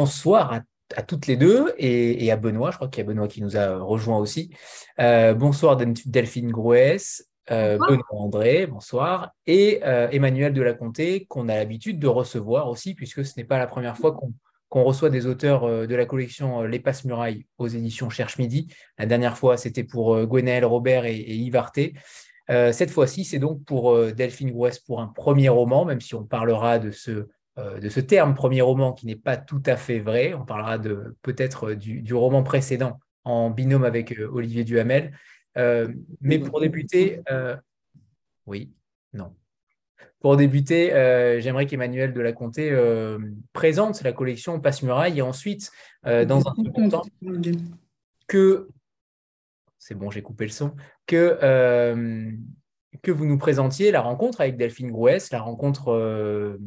bonsoir à toutes les deux et à Benoît. Je crois qu'il y a Benoît qui nous a rejoint aussi. Bonsoir Delphine Grouès, Benoît André, bonsoir, et Emmanuel de la Comté, qu'on a l'habitude de recevoir aussi, puisque ce n'est pas la première fois qu'on reçoit des auteurs de la collection Les Passe-Murailles aux éditions Cherche Midi. La dernière fois, c'était pour Gwenaël Robert et Yves Arté. Cette fois-ci, c'est donc pour Delphine Grouès pour un premier roman, même si on parlera de ce terme premier roman qui n'est pas tout à fait vrai. On parlera peut-être du roman précédent en binôme avec Olivier Duhamel. Mais pour débuter, oui, non. Pour débuter, j'aimerais qu'Emmanuel de la Comté présente la collection Passe-Muraille et ensuite, dans un second temps, que c'est bon, j'ai coupé le son, que vous nous présentiez la rencontre avec Delphine Grouès, la rencontre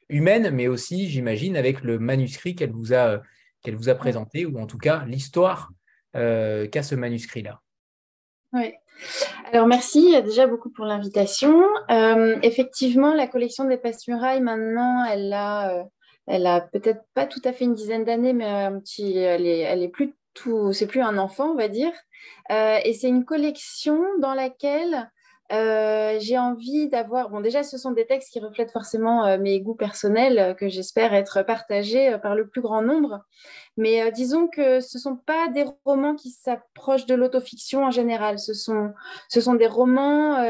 humaine, mais aussi, j'imagine, avec le manuscrit qu'elle vous a présenté, ou en tout cas l'histoire qu'a ce manuscrit-là. Oui. Alors merci déjà beaucoup pour l'invitation. Effectivement, la collection des Passe-Murailles, maintenant, elle a peut-être pas tout à fait une dizaine d'années, mais elle est plus tout, c'est plus un enfant, on va dire. Et c'est une collection dans laquelle j'ai envie d'avoir. Bon, déjà, ce sont des textes qui reflètent forcément mes goûts personnels, que j'espère être partagés par le plus grand nombre. Mais disons que ce ne sont pas des romans qui s'approchent de l'autofiction en général. Ce sont des romans.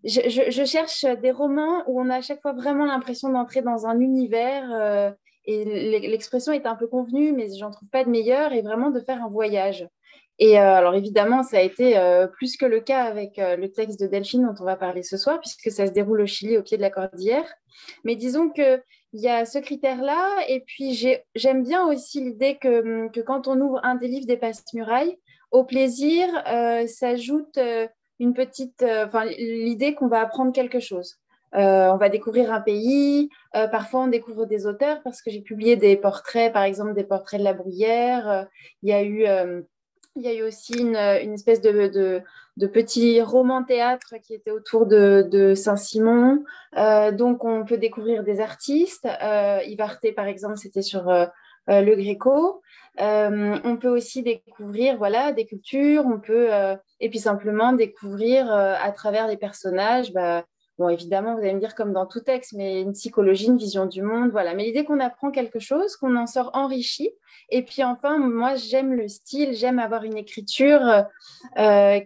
Je cherche des romans où on a à chaque fois vraiment l'impression d'entrer dans un univers. Et l'expression est un peu convenue, mais j'en trouve pas de meilleure. Et vraiment de faire un voyage. Et alors évidemment, ça a été plus que le cas avec le texte de Delphine dont on va parler ce soir, puisque ça se déroule au Chili, au pied de la cordillère. Mais disons que il y a ce critère-là, et puis j'aime bien aussi l'idée que quand on ouvre un des livres des Passe-Murailles, au plaisir s'ajoute une petite, l'idée qu'on va apprendre quelque chose. On va découvrir un pays, parfois on découvre des auteurs, parce que j'ai publié des portraits, par exemple des portraits de La Bruyère. Il y a eu aussi une espèce de petit roman-théâtre qui était autour de Saint-Simon. Donc, on peut découvrir des artistes. Yves Arté, par exemple, c'était sur le Gréco. On peut aussi découvrir voilà, des cultures. Et puis simplement découvrir à travers les personnages. Bon, évidemment, vous allez me dire comme dans tout texte, mais une psychologie, une vision du monde. Voilà. Mais l'idée qu'on apprend quelque chose, qu'on en sort enrichi. Et puis enfin, moi, j'aime le style, j'aime avoir une écriture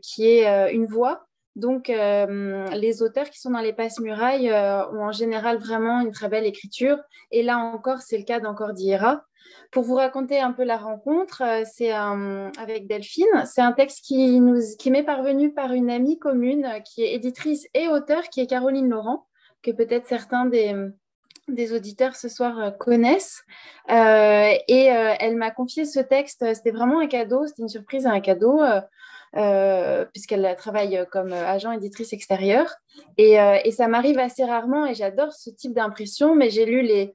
qui est une voix. Donc, les auteurs qui sont dans les Passe-Murailles ont en général vraiment une très belle écriture. Et là encore, c'est le cas d'Encordillera. Pour vous raconter un peu la rencontre, avec Delphine. C'est un texte qui m'est parvenu par une amie commune qui est éditrice et auteure, qui est Caroline Laurent, que peut-être certains des auditeurs ce soir connaissent. Elle m'a confié ce texte. C'était vraiment un cadeau, c'était une surprise, un cadeau, puisqu'elle travaille comme agent éditrice extérieure. Et ça m'arrive assez rarement et j'adore ce type d'impression, mais j'ai lu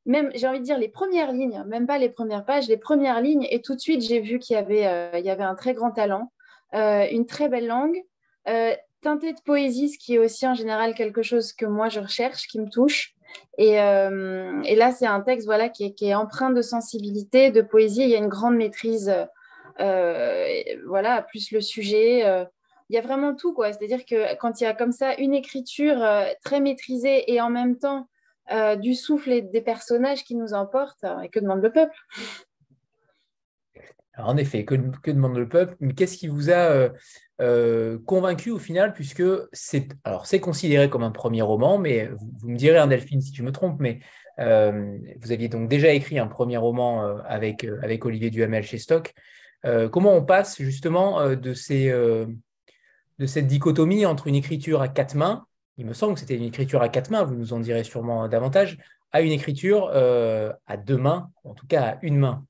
même, j'ai envie de dire les premières lignes, même pas les premières pages, les premières lignes, et tout de suite, j'ai vu qu'il y avait un très grand talent, une très belle langue, teintée de poésie, ce qui est aussi en général quelque chose que moi je recherche, qui me touche. Et là, c'est un texte voilà, qui est empreint de sensibilité, de poésie. Il y a une grande maîtrise, voilà, plus le sujet. Il y a vraiment tout, quoi. C'est-à-dire que quand il y a comme ça une écriture très maîtrisée et en même temps du souffle et des personnages qui nous emportent, et que demande le peuple? Alors, en effet, que demande le peuple? Mais qu'est-ce qui vous a convaincu au final, puisque c'est considéré comme un premier roman, mais vous me direz, hein, Delphine, si je me trompe, mais vous aviez donc déjà écrit un premier roman avec Olivier Duhamel chez Stock. Comment on passe justement de cette dichotomie entre une écriture à quatre mains, il me semble que c'était une écriture à quatre mains, vous nous en direz sûrement davantage, à une écriture à deux mains, en tout cas à une main?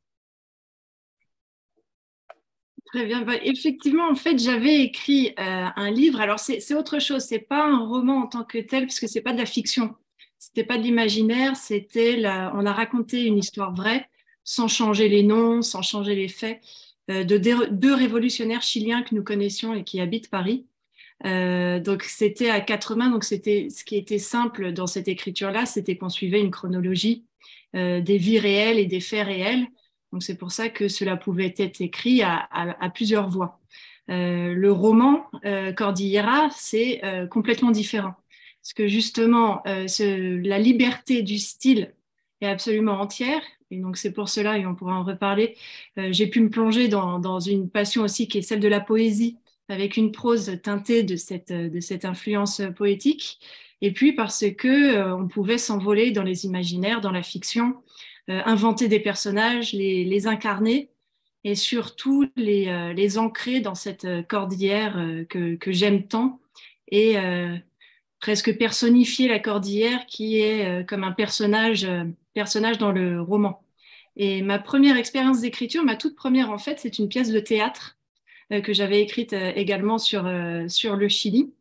Très bien. Effectivement, en fait, j'avais écrit un livre. Alors, c'est autre chose. C'est pas un roman en tant que tel, parce que c'est pas de la fiction. C'était pas de l'imaginaire. On a raconté une histoire vraie, sans changer les noms, sans changer les faits, de deux révolutionnaires chiliens que nous connaissions et qui habitent Paris. Donc, c'était à quatre mains. Donc, c'était ce qui était simple dans cette écriture-là, c'était qu'on suivait une chronologie des vies réelles et des faits réels. Donc c'est pour ça que cela pouvait être écrit à plusieurs voix. Le roman Cordillera, c'est complètement différent. Parce que justement, la liberté du style est absolument entière. Et donc c'est pour cela, et on pourra en reparler, j'ai pu me plonger dans une passion aussi qui est celle de la poésie, avec une prose teintée de cette influence poétique. Et puis parce que on pouvait s'envoler dans les imaginaires, dans la fiction, inventer des personnages, les incarner et surtout les ancrer dans cette cordillère que j'aime tant et presque personnifier la cordillère qui est comme un personnage dans le roman. Et ma première expérience d'écriture, ma toute première en fait, c'est une pièce de théâtre que j'avais écrite également sur le Chili.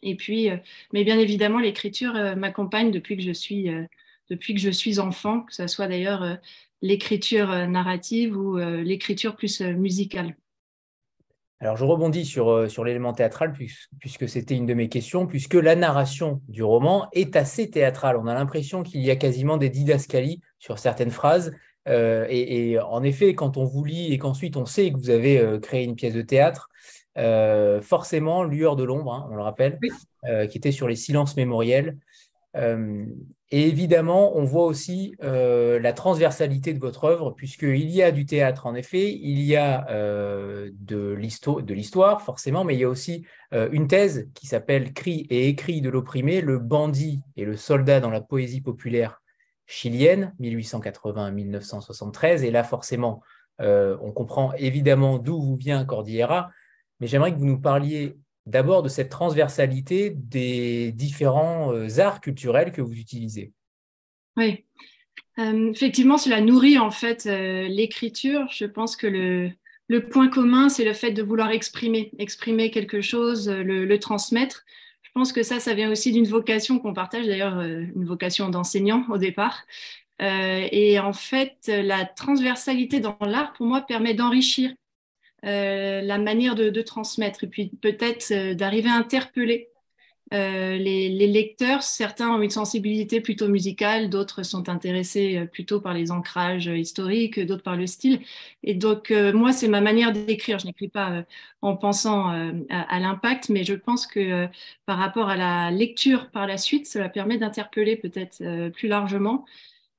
Et puis, mais bien évidemment, l'écriture m'accompagne depuis que je suis enfant, que ce soit d'ailleurs l'écriture narrative ou l'écriture plus musicale. Alors, je rebondis sur l'élément théâtral, puisque c'était une de mes questions, puisque la narration du roman est assez théâtrale. On a l'impression qu'il y a quasiment des didascalies sur certaines phrases. Et en effet, quand on vous lit et qu'ensuite on sait que vous avez créé une pièce de théâtre, forcément, Lueur de l'ombre, hein, on le rappelle, Oui. Qui était sur les silences mémoriels. Et évidemment, on voit aussi la transversalité de votre œuvre, puisqu'il y a du théâtre, en effet, il y a de l'histoire, forcément, mais il y a aussi une thèse qui s'appelle Cris et écrits de l'opprimé, le bandit et le soldat dans la poésie populaire chilienne, 1880-1973. Et là, forcément, on comprend évidemment d'où vous vient Cordillera, mais j'aimerais que vous nous parliez d'abord de cette transversalité des différents arts culturels que vous utilisez. Oui, effectivement, cela nourrit en fait l'écriture. Je pense que le point commun, c'est le fait de vouloir exprimer quelque chose, le transmettre. Je pense que ça vient aussi d'une vocation qu'on partage, d'ailleurs, une vocation d'enseignant au départ. Et en fait, la transversalité dans l'art, pour moi, permet d'enrichir la manière de transmettre et puis peut-être d'arriver à interpeller les lecteurs. Certains ont une sensibilité plutôt musicale, d'autres sont intéressés plutôt par les ancrages historiques, d'autres par le style. Et donc, moi, c'est ma manière d'écrire. Je n'écris pas en pensant à l'impact, mais je pense que par rapport à la lecture par la suite, cela permet d'interpeller peut-être plus largement.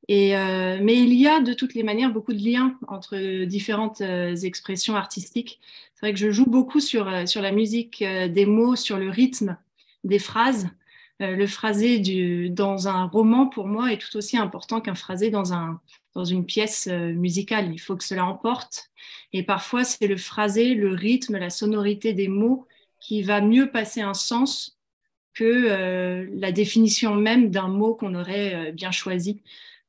Mais il y a de toutes les manières beaucoup de liens entre différentes expressions artistiques. C'est vrai que je joue beaucoup sur la musique des mots, sur le rythme des phrases. Le phrasé dans un roman, pour moi, est tout aussi important qu'un phrasé dans une pièce musicale. Il faut que cela emporte. Et parfois, c'est le phrasé, le rythme, la sonorité des mots qui va mieux passer un sens que la définition même d'un mot qu'on aurait bien choisi.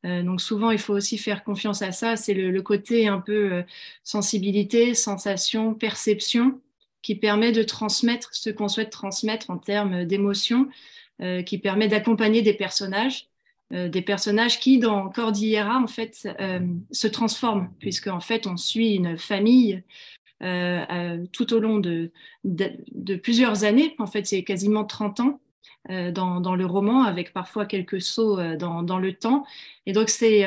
Donc souvent, il faut aussi faire confiance à ça. C'est le côté un peu sensibilité, sensation, perception qui permet de transmettre ce qu'on souhaite transmettre en termes d'émotion, qui permet d'accompagner des personnages qui, dans Cordillera, en fait, se transforment, puisque en fait, on suit une famille tout au long de plusieurs années. En fait, c'est quasiment 30 ans. Dans le roman, avec parfois quelques sauts dans le temps. Et donc, c'est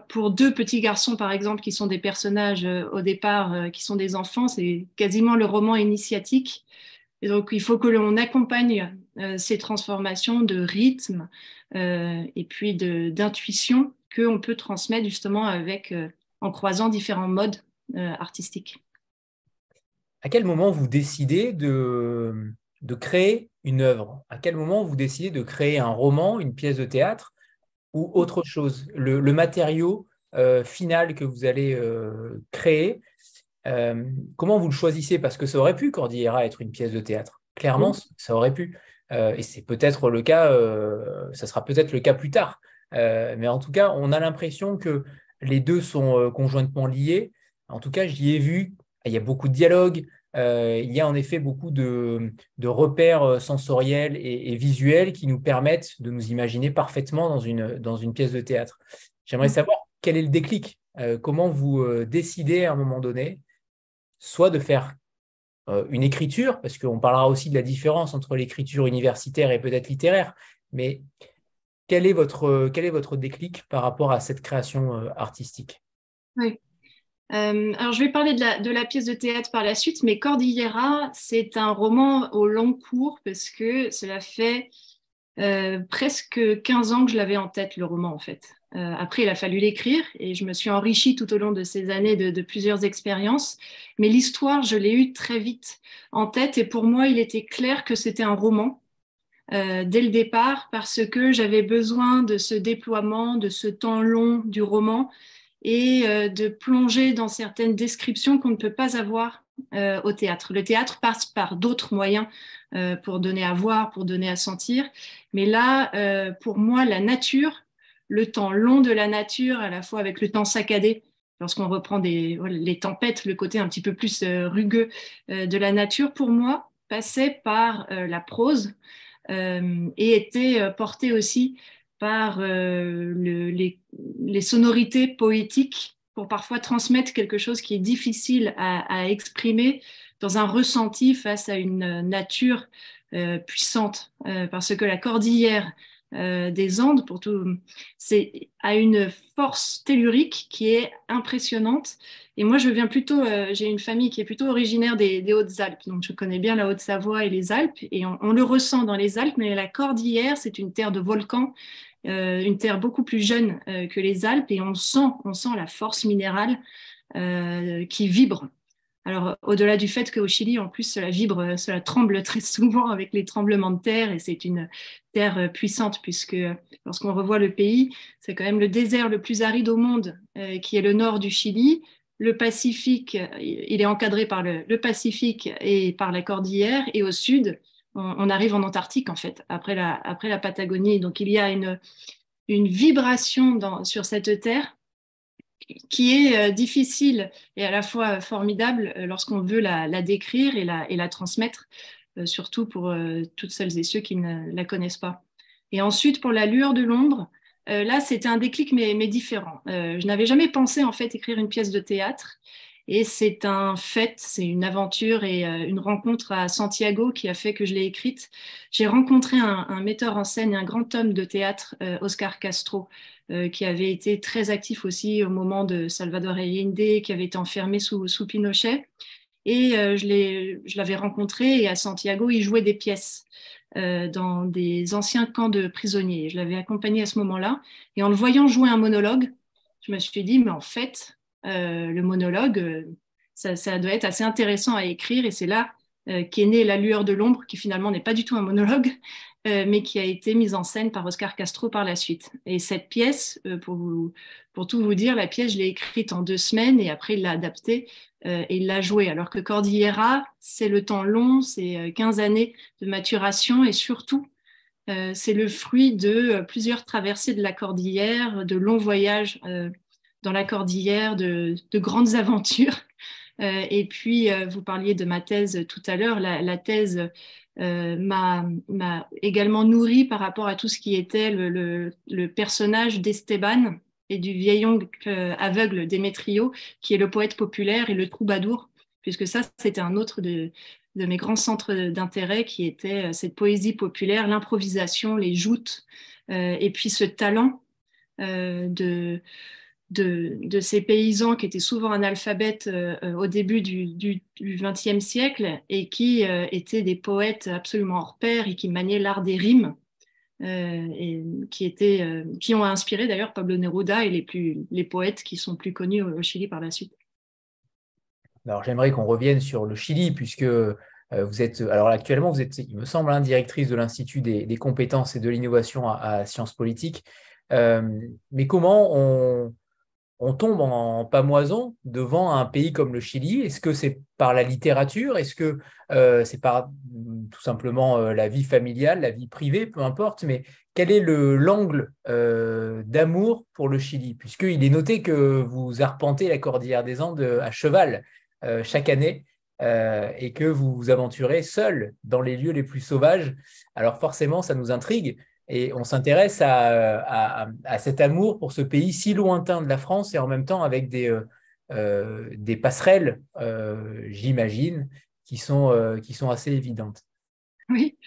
pour deux petits garçons, par exemple, qui sont des personnages au départ, qui sont des enfants, c'est quasiment le roman initiatique. Et donc, il faut que l'on accompagne ces transformations de rythme et puis d'intuition qu'on peut transmettre justement en croisant différents modes artistiques. À quel moment vous décidez de créer une œuvre? À quel moment vous décidez de créer un roman, une pièce de théâtre ou autre chose? Le matériau final que vous allez créer, comment vous le choisissez? Parce que ça aurait pu, Cordillera, être une pièce de théâtre. Clairement, ça aurait pu. Et c'est peut-être le cas, ça sera peut-être le cas plus tard. Mais en tout cas, on a l'impression que les deux sont conjointement liés. En tout cas, j'y ai vu, il y a beaucoup de dialogues. Il y a en effet beaucoup de repères sensoriels et visuels qui nous permettent de nous imaginer parfaitement dans une pièce de théâtre. J'aimerais savoir quel est le déclic, comment vous décidez à un moment donné, soit de faire une écriture, parce qu'on parlera aussi de la différence entre l'écriture universitaire et peut-être littéraire, mais quel est votre déclic par rapport à cette création artistique? Oui. Alors, je vais parler de la pièce de théâtre par la suite, mais Cordillera, c'est un roman au long cours parce que cela fait presque 15 ans que je l'avais en tête, le roman, en fait. Après, il a fallu l'écrire et je me suis enrichie tout au long de ces années de plusieurs expériences. Mais l'histoire, je l'ai eue très vite en tête et pour moi, il était clair que c'était un roman dès le départ parce que j'avais besoin de ce déploiement, de ce temps long du roman et de plonger dans certaines descriptions qu'on ne peut pas avoir au théâtre. Le théâtre passe par d'autres moyens pour donner à voir, pour donner à sentir. Mais là, pour moi, la nature, le temps long de la nature, à la fois avec le temps saccadé, lorsqu'on reprend les tempêtes, le côté un petit peu plus rugueux de la nature, pour moi, passait par la prose et était porté aussi par les sonorités poétiques pour parfois transmettre quelque chose qui est difficile à exprimer dans un ressenti face à une nature puissante. Parce que la cordillère des Andes, pour tout, a une force tellurique qui est impressionnante. Et moi, je viens plutôt, j'ai une famille qui est plutôt originaire des Hautes-Alpes, donc je connais bien la Haute-Savoie et les Alpes, et on le ressent dans les Alpes, mais la cordillère, c'est une terre de volcans, une terre beaucoup plus jeune que les Alpes, et on sent la force minérale qui vibre. Alors, au-delà du fait qu'au Chili, en plus, cela vibre, cela tremble très souvent avec les tremblements de terre, et c'est une terre puissante, puisque lorsqu'on revoit le pays, c'est quand même le désert le plus aride au monde, qui est le nord du Chili. Le Pacifique, il est encadré par le Pacifique et par la cordillère, et au sud, on arrive en Antarctique, en fait, après la Patagonie. Donc, il y a une vibration sur cette terre qui est difficile et à la fois formidable lorsqu'on veut la décrire et la transmettre, surtout pour toutes celles et ceux qui ne la connaissent pas. Et ensuite, pour la lueur de l'ombre, là, c'était un déclic, mais différent. Je n'avais jamais pensé, en fait, écrire une pièce de théâtre. Et c'est un fait, c'est une aventure et une rencontre à Santiago qui a fait que je l'ai écrite. J'ai rencontré un metteur en scène et un grand homme de théâtre, Oscar Castro, qui avait été très actif aussi au moment de Salvador Allende, qui avait été enfermé sous Pinochet. Et je l'avais rencontré et à Santiago, il jouait des pièces dans des anciens camps de prisonniers. Je l'avais accompagné à ce moment-là. Et en le voyant jouer un monologue, je me suis dit, mais en fait, le monologue, ça doit être assez intéressant à écrire. Et c'est là qu'est née La lueur de l'ombre, qui finalement n'est pas du tout un monologue, mais qui a été mise en scène par Oscar Castro par la suite. Et cette pièce, pour tout vous dire, la pièce, je l'ai écrite en 2 semaines et après il l'a adaptée et il l'a jouée. Alors que Cordillera, c'est le temps long, c'est 15 années de maturation et surtout, c'est le fruit de plusieurs traversées de la cordillère, de longs voyages dans la cordillère, de grandes aventures. Et puis, vous parliez de ma thèse tout à l'heure. La thèse m'a également nourrie par rapport à tout ce qui était le personnage d'Esteban et du vieil oncle aveugle Démétrio, qui est le poète populaire et le troubadour, puisque ça, c'était un autre de mes grands centres d'intérêt qui était cette poésie populaire, l'improvisation, les joutes, et puis ce talent de ces paysans qui étaient souvent analphabètes au début du XXe siècle et qui étaient des poètes absolument hors pair et qui maniaient l'art des rimes et qui ont inspiré d'ailleurs Pablo Neruda et les poètes qui sont plus connus au Chili par la suite. Alors, j'aimerais qu'on revienne sur le Chili, puisque vous êtes, alors actuellement, vous êtes, il me semble, directrice de l'Institut des compétences et de l'innovation à Sciences politiques. Mais comment on tombe en pamoison devant un pays comme le Chili? Est-ce que c'est par la littérature? Est-ce que c'est par tout simplement la vie familiale, la vie privée, peu importe, mais quel est l'angle d'amour pour le Chili? Puisqu'il est noté que vous arpentez la cordillère des Andes à cheval chaque année et que vous vous aventurez seul dans les lieux les plus sauvages. Alors forcément, ça nous intrigue. Et on s'intéresse à cet amour pour ce pays si lointain de la France et en même temps avec des passerelles, j'imagine, qui sont assez évidentes. Oui.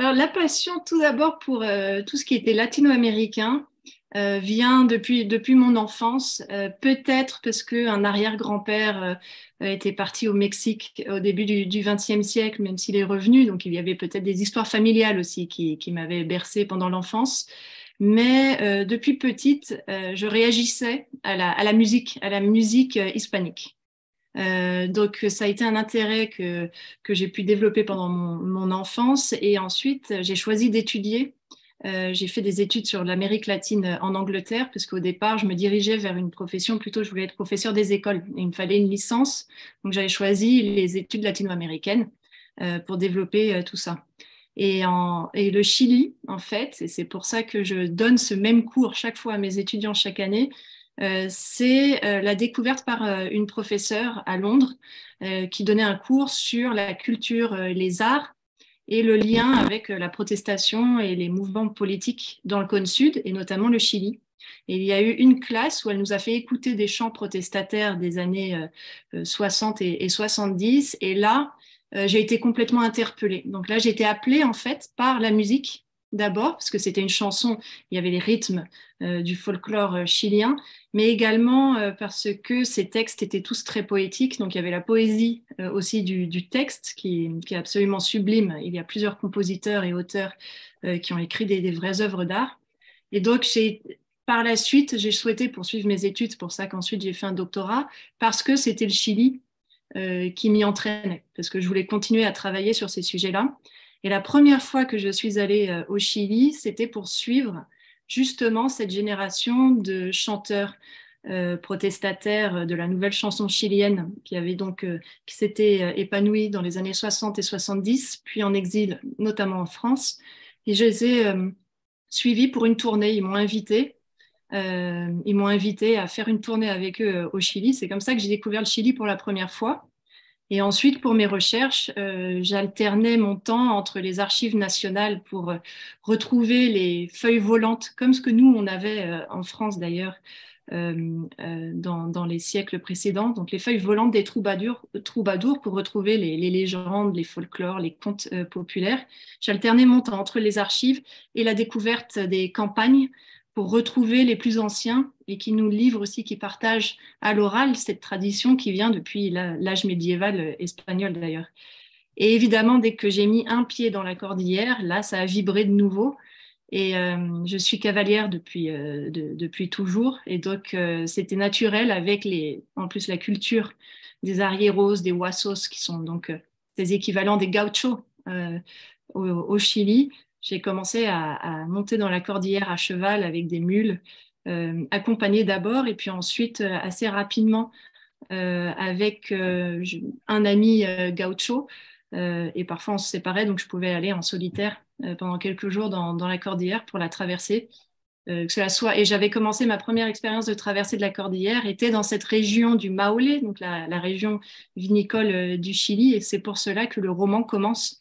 Alors, la passion, tout d'abord, pour tout ce qui était latino-américain, vient depuis mon enfance, peut-être parce qu'un arrière-grand-père était parti au Mexique au début du XXe siècle, même s'il est revenu, donc il y avait peut-être des histoires familiales aussi qui m'avaient bercée pendant l'enfance. Mais depuis petite, je réagissais à la musique hispanique. Donc ça a été un intérêt que j'ai pu développer pendant mon enfance et ensuite j'ai choisi d'étudier. J'ai fait des études sur l'Amérique latine en Angleterre parce qu'au départ je me dirigeais vers une profession, plutôt je voulais être professeur des écoles et il me fallait une licence, donc j'avais choisi les études latino-américaines pour développer tout ça. Et le Chili, en fait, et c'est pour ça que je donne ce même cours chaque fois à mes étudiants chaque année, c'est la découverte par une professeure à Londres qui donnait un cours sur la culture, les arts et le lien avec la protestation et les mouvements politiques dans le cône sud et notamment le Chili. Et il y a eu une classe où elle nous a fait écouter des chants protestataires des années 60 et 70. Et là, j'ai été complètement interpellée. Donc là, j'ai été appelée en fait par la musique d'abord, parce que c'était une chanson, il y avait les rythmes du folklore chilien, mais également parce que ces textes étaient tous très poétiques. Donc il y avait la poésie aussi du texte qui est absolument sublime. Il y a plusieurs compositeurs et auteurs qui ont écrit des vraies œuvres d'art. Et donc par la suite, j'ai souhaité poursuivre mes études, c'est pour ça qu'ensuite j'ai fait un doctorat, parce que c'était le Chili qui m'y entraînait, parce que je voulais continuer à travailler sur ces sujets-là. Et la première fois que je suis allée au Chili, c'était pour suivre justement cette génération de chanteurs protestataires de la nouvelle chanson chilienne qui s'était épanouie dans les années 60 et 70, puis en exil, notamment en France. Et je les ai suivis pour une tournée. Ils m'ont invité à faire une tournée avec eux au Chili. C'est comme ça que j'ai découvert le Chili pour la première fois. Et ensuite, pour mes recherches, j'alternais mon temps entre les archives nationales pour retrouver les feuilles volantes, comme ce que nous, on avait en France d'ailleurs dans les siècles précédents. Donc les feuilles volantes des troubadours pour retrouver les légendes, les folklores, les contes populaires. J'alternais mon temps entre les archives et la découverte des campagnes pour retrouver les plus anciens et qui nous livrent aussi, qui partagent à l'oral cette tradition qui vient depuis l'âge médiéval espagnol d'ailleurs. Et évidemment, dès que j'ai mis un pied dans la cordillère, là, ça a vibré de nouveau. Et je suis cavalière depuis toujours. Et donc, c'était naturel avec en plus la culture des arrieros, des huasos, qui sont donc des équivalents des gauchos au Chili. J'ai commencé à monter dans la cordillère à cheval avec des mules, accompagnée d'abord, et puis ensuite, assez rapidement, avec un ami gaucho. Et parfois, on se séparait, donc je pouvais aller en solitaire pendant quelques jours dans la cordillère pour la traverser. Que cela soit... Et j'avais commencé ma première expérience de traversée de la cordillère, était dans cette région du Maule, donc la région vinicole du Chili, et c'est pour cela que le roman commence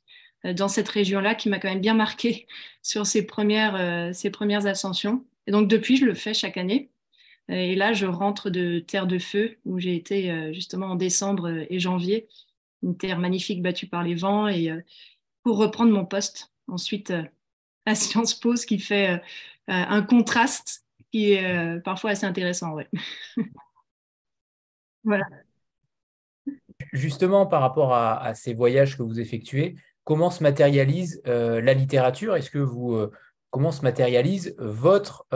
dans cette région-là qui m'a quand même bien marqué sur ses premières ascensions. Et donc depuis, je le fais chaque année. Et là, je rentre de Terre de Feu, où j'ai été justement en décembre et janvier, une terre magnifique battue par les vents, et pour reprendre mon poste ensuite à Sciences Po, ce qui fait un contraste qui est parfois assez intéressant. Ouais. Voilà. Justement, par rapport à ces voyages que vous effectuez, comment se matérialise la littérature? Comment se matérialise votre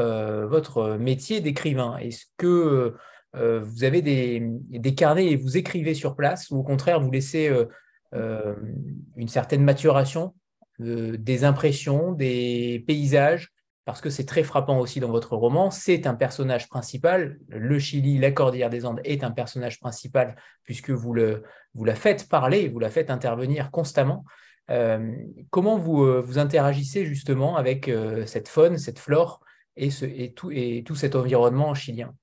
métier d'écrivain? Est-ce que vous avez des carnets et vous écrivez sur place, ou au contraire vous laissez euh, une certaine maturation des impressions, des paysages? Parce que c'est très frappant aussi dans votre roman, c'est un personnage principal. Le Chili, la Cordillère des Andes est un personnage principal puisque vous la faites parler, vous la faites intervenir constamment. Comment vous interagissez justement avec cette faune, cette flore et tout cet environnement chilien?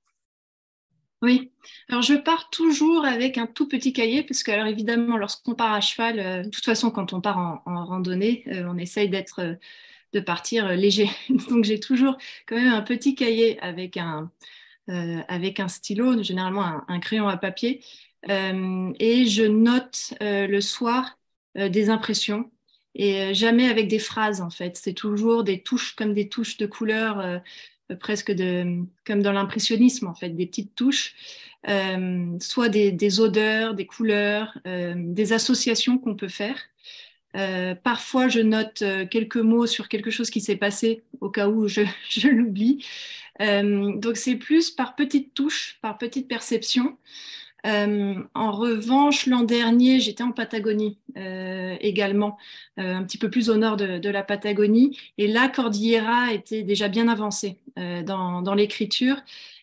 Oui, alors je pars toujours avec un tout petit cahier, parce que alors évidemment, lorsqu'on part à cheval, de toute façon, quand on part en randonnée, on essaye de partir léger. Donc j'ai toujours quand même un petit cahier avec un stylo, généralement un crayon à papier, et je note le soir des impressions. et jamais avec des phrases en fait. C'est toujours des touches comme des touches de couleurs, presque comme dans l'impressionnisme en fait, des petites touches, soit des odeurs, des couleurs, des associations qu'on peut faire. Parfois, je note quelques mots sur quelque chose qui s'est passé au cas où je l'oublie. Donc, c'est plus par petites touches, par petites perceptions. En revanche, l'an dernier, j'étais en Patagonie également, un petit peu plus au nord de la Patagonie. Et là, Cordillera était déjà bien avancée dans l'écriture.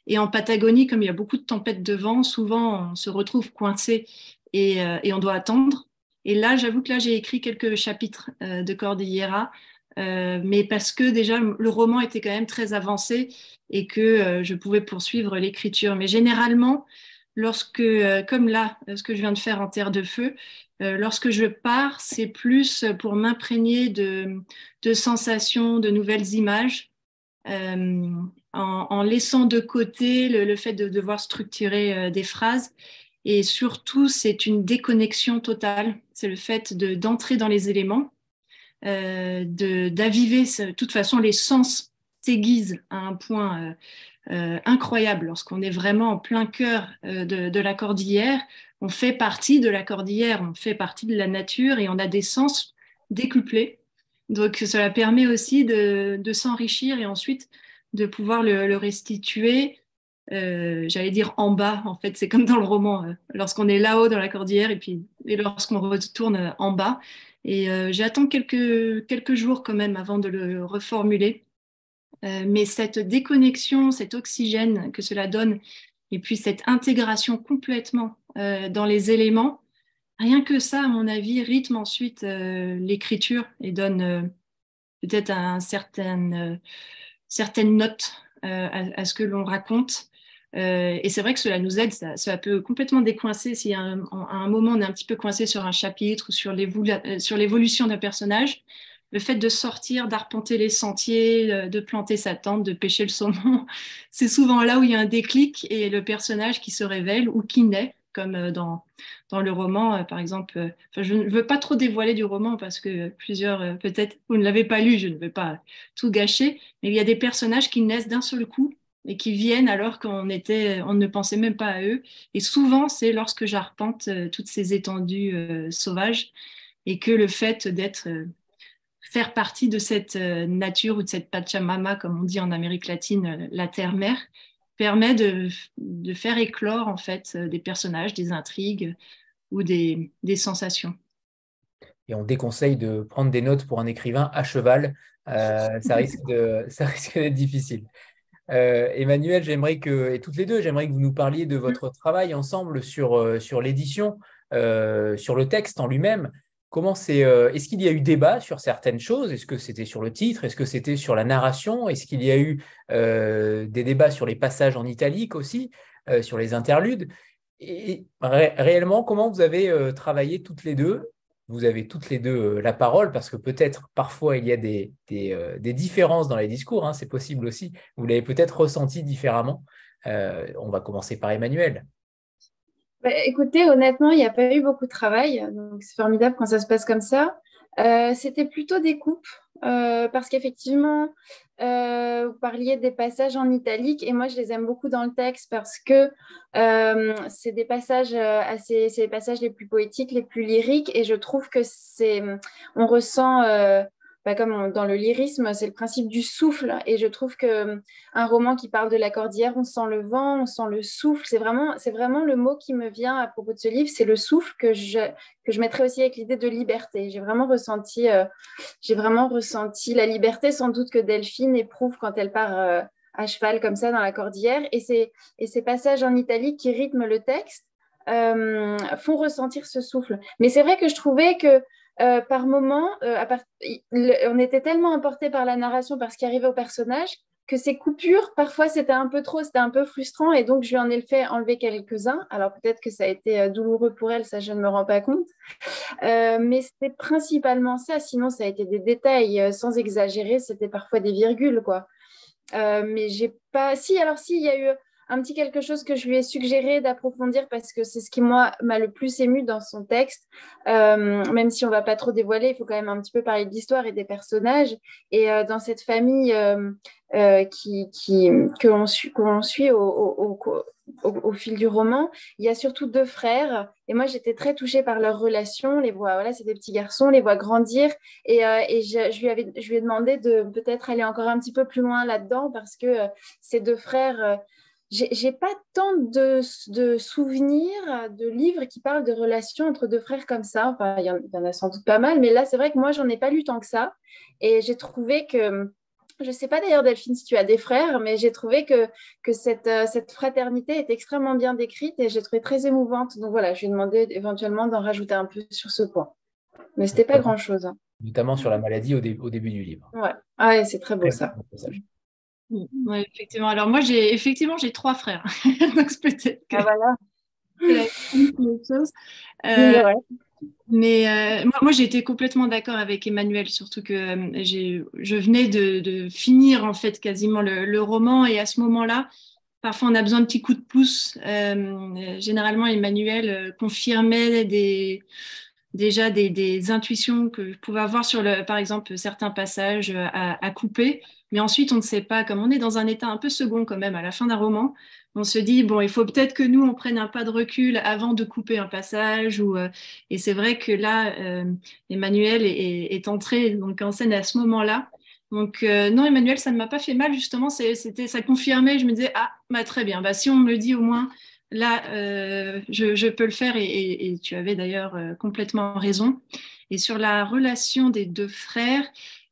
Et en Patagonie, comme il y a beaucoup de tempêtes de vent, souvent on se retrouve coincé et on doit attendre. Et là, j'avoue que là, j'ai écrit quelques chapitres de Cordillera, mais parce que déjà, le roman était quand même très avancé et que je pouvais poursuivre l'écriture. Mais généralement, lorsque, comme là, ce que je viens de faire en Terre de Feu, lorsque je pars, c'est plus pour m'imprégner de sensations, de nouvelles images, en laissant de côté le fait de devoir structurer des phrases. Et surtout, c'est une déconnexion totale. C'est le fait d'entrer dans les éléments, d'aviver. De toute façon, les sens s'aiguisent à un point incroyable lorsqu'on est vraiment en plein cœur de la cordillère. On fait partie de la cordillère, on fait partie de la nature et on a des sens décuplés. Donc, cela permet aussi de s'enrichir et ensuite de pouvoir le restituer. J'allais dire en bas, en fait, c'est comme dans le roman, lorsqu'on est là-haut dans la cordillère et lorsqu'on retourne en bas. Et j'attends quelques jours quand même avant de le reformuler. Mais cette déconnexion, cet oxygène que cela donne, et puis cette intégration complètement dans les éléments, rien que ça, à mon avis, rythme ensuite l'écriture et donne peut-être certaines notes à ce que l'on raconte. Et c'est vrai que cela nous aide, ça peut complètement décoincer si à un moment on est un petit peu coincé sur un chapitre ou sur l'évolution d'un personnage. Le fait de sortir, d'arpenter les sentiers, de planter sa tente, de pêcher le saumon, c'est souvent là où il y a un déclic et le personnage qui se révèle ou qui naît, comme dans le roman, par exemple. Je ne veux pas trop dévoiler du roman parce que plusieurs, peut-être, vous ne l'avez pas lu, je ne veux pas tout gâcher, mais il y a des personnages qui naissent d'un seul coup et qui viennent alors on ne pensait même pas à eux. Et souvent, c'est lorsque j'arpente toutes ces étendues sauvages et que le fait faire partie de cette nature ou de cette Pachamama, comme on dit en Amérique latine, la terre-mère, permet de faire éclore en fait des personnages, des intrigues ou des sensations. Et on déconseille de prendre des notes pour un écrivain à cheval. Ça risque d'être difficile. Emmanuel, et toutes les deux, j'aimerais que vous nous parliez de votre travail ensemble sur l'édition, sur le texte en lui-même. Est-ce qu'il y a eu débat sur certaines choses? Est-ce que c'était sur le titre? Est-ce que c'était sur la narration? Est-ce qu'il y a eu des débats sur les passages en italique aussi, sur les interludes? Et réellement, comment vous avez travaillé toutes les deux? Vous avez toutes les deux la parole parce que peut-être parfois il y a des différences dans les discours, hein, c'est possible aussi. Vous l'avez peut-être ressenti différemment. On va commencer par Emmanuel. Bah, écoutez, honnêtement, il n'y a pas eu beaucoup de travail, donc c'est formidable quand ça se passe comme ça. C'était plutôt des coupes, parce qu'effectivement, vous parliez des passages en italique, et moi, je les aime beaucoup dans le texte parce que c'est des passages c'est les passages les plus poétiques, les plus lyriques, et je trouve que on ressent comme dans le lyrisme, c'est le principe du souffle. Et je trouve qu'un roman qui parle de la cordillère, on sent le vent, on sent le souffle. C'est vraiment le mot qui me vient à propos de ce livre, c'est le souffle que je mettrais aussi avec l'idée de liberté. J'ai vraiment ressenti la liberté, sans doute que Delphine éprouve quand elle part à cheval comme ça dans la cordillère. Et ces passages en italique qui rythment le texte font ressentir ce souffle. Mais c'est vrai que je trouvais que par moment, on était tellement emporté par la narration, par ce qui arrivait au personnage, que ces coupures, parfois, c'était un peu trop, c'était un peu frustrant, et donc je lui en ai fait enlever quelques-uns. Alors peut-être que ça a été douloureux pour elle, ça je ne me rends pas compte. Mais c'était principalement ça, sinon ça a été des détails, sans exagérer, c'était parfois des virgules, quoi. Mais j'ai pas... Si, alors si, il y a eu un petit quelque chose que je lui ai suggéré d'approfondir parce que c'est ce qui, moi, m'a le plus ému dans son texte. Même si on ne va pas trop dévoiler, il faut quand même un petit peu parler de l'histoire et des personnages. Et dans cette famille qu'on suit au fil du roman, il y a surtout deux frères. Et moi, j'étais très touchée par leur relation. Les vois, voilà, c'est des petits garçons, les vois grandir. Et je lui ai demandé de peut-être aller encore un petit peu plus loin là-dedans parce que ces deux frères, j'ai pas tant de souvenirs de livres qui parlent de relations entre deux frères comme ça. Enfin, il y en a sans doute pas mal, mais là, c'est vrai que moi, j'en ai pas lu tant que ça. Et j'ai trouvé que, je ne sais pas d'ailleurs, Delphine, si tu as des frères, mais j'ai trouvé que cette fraternité est extrêmement bien décrite et j'ai trouvé très émouvante. Donc voilà, je lui ai demandé éventuellement d'en rajouter un peu sur ce point. Mais ce n'était pas grand-chose, hein. Notamment sur la maladie au début du livre. Ouais. Ah ouais, c'est très beau Très ça. bon passage. Ouais, effectivement. Alors moi, j'ai trois frères. Donc peut-être que Ah voilà. c'est la même chose. Ouais. Mais moi, j'ai été complètement d'accord avec Emmanuel, surtout que je venais de finir en fait quasiment le roman et à ce moment-là, parfois on a besoin de petits coups de pouce. Généralement, Emmanuel confirmait déjà des intuitions que je pouvais avoir sur par exemple certains passages à couper. Mais ensuite, on ne sait pas, comme on est dans un état un peu second quand même à la fin d'un roman, on se dit, bon, il faut peut-être que nous, on prenne un pas de recul avant de couper un passage. Et c'est vrai que là, Emmanuel est entré donc, en scène à ce moment-là. Donc, non, Emmanuel, ça ne m'a pas fait mal, justement, ça confirmait, je me disais, ah, bah, très bien, bah, si on me le dit au moins, là, je peux le faire et tu avais d'ailleurs complètement raison. Et sur la relation des deux frères,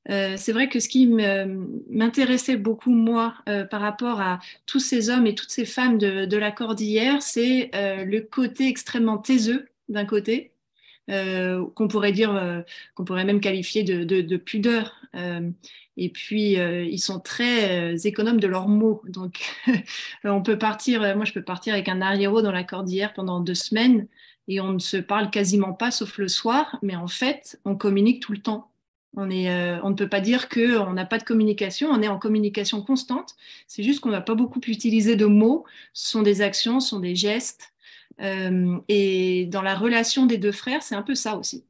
c'est vrai que ce qui m'intéressait beaucoup, moi, par rapport à tous ces hommes et toutes ces femmes de la Cordillère, c'est le côté extrêmement taiseux d'un côté, qu'on pourrait même qualifier de pudeur. Et puis, ils sont très économes de leurs mots. Donc, on peut partir, moi, je peux partir avec un arriero dans la Cordillère pendant 2 semaines et on ne se parle quasiment pas, sauf le soir. Mais en fait, on communique tout le temps. On ne peut pas dire qu'on n'a pas de communication, on est en communication constante. C'est juste qu'on ne va pas beaucoup utiliser de mots. Ce sont des actions, ce sont des gestes. Et dans la relation des deux frères, c'est un peu ça aussi.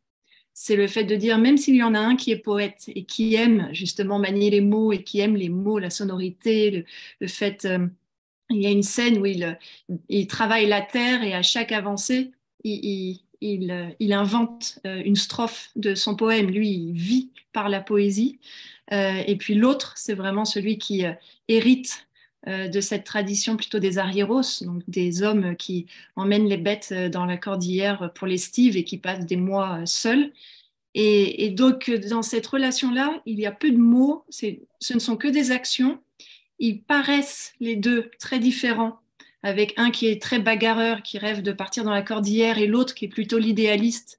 C'est le fait de dire, même s'il y en a un qui est poète et qui aime justement manier les mots et qui aime les mots, la sonorité, le fait, il y a une scène où il travaille la terre et à chaque avancée, il invente une strophe de son poème. Lui, il vit par la poésie. Et puis l'autre, c'est vraiment celui qui hérite de cette tradition plutôt des arrieros, donc des hommes qui emmènent les bêtes dans la cordillère pour l'estive et qui passent des mois seuls. Et donc, dans cette relation-là, il y a peu de mots, ce ne sont que des actions. Ils paraissent les deux très différents, avec un qui est très bagarreur, qui rêve de partir dans la cordillère, et l'autre qui est plutôt l'idéaliste,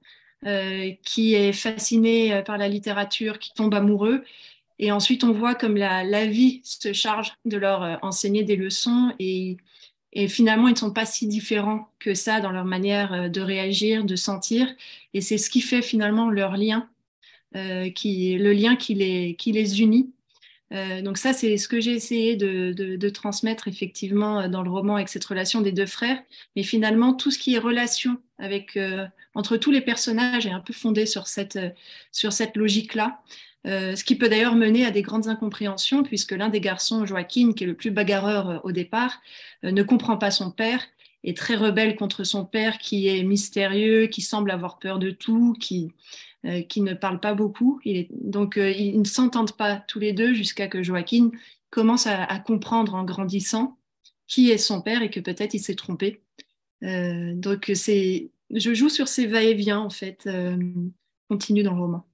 qui est fasciné par la littérature, qui tombe amoureux. Et ensuite, on voit comme la vie se charge de leur enseigner des leçons et finalement, ils ne sont pas si différents que ça dans leur manière de réagir, de sentir. Et c'est ce qui fait finalement leur lien, le lien qui les unit. Donc ça, c'est ce que j'ai essayé de transmettre effectivement dans le roman avec cette relation des deux frères. Mais finalement, tout ce qui est relation entre tous les personnages est un peu fondé sur cette logique-là. Ce qui peut d'ailleurs mener à des grandes incompréhensions, puisque l'un des garçons, Joaquin, qui est le plus bagarreur au départ, ne comprend pas son père, est très rebelle contre son père, qui est mystérieux, qui semble avoir peur de tout, qui ne parle pas beaucoup. Donc, ils ne s'entendent pas tous les deux jusqu'à que Joaquin commence à comprendre en grandissant qui est son père et que peut-être il s'est trompé. Donc, je joue sur ces va-et-vient, en fait, continue dans le roman.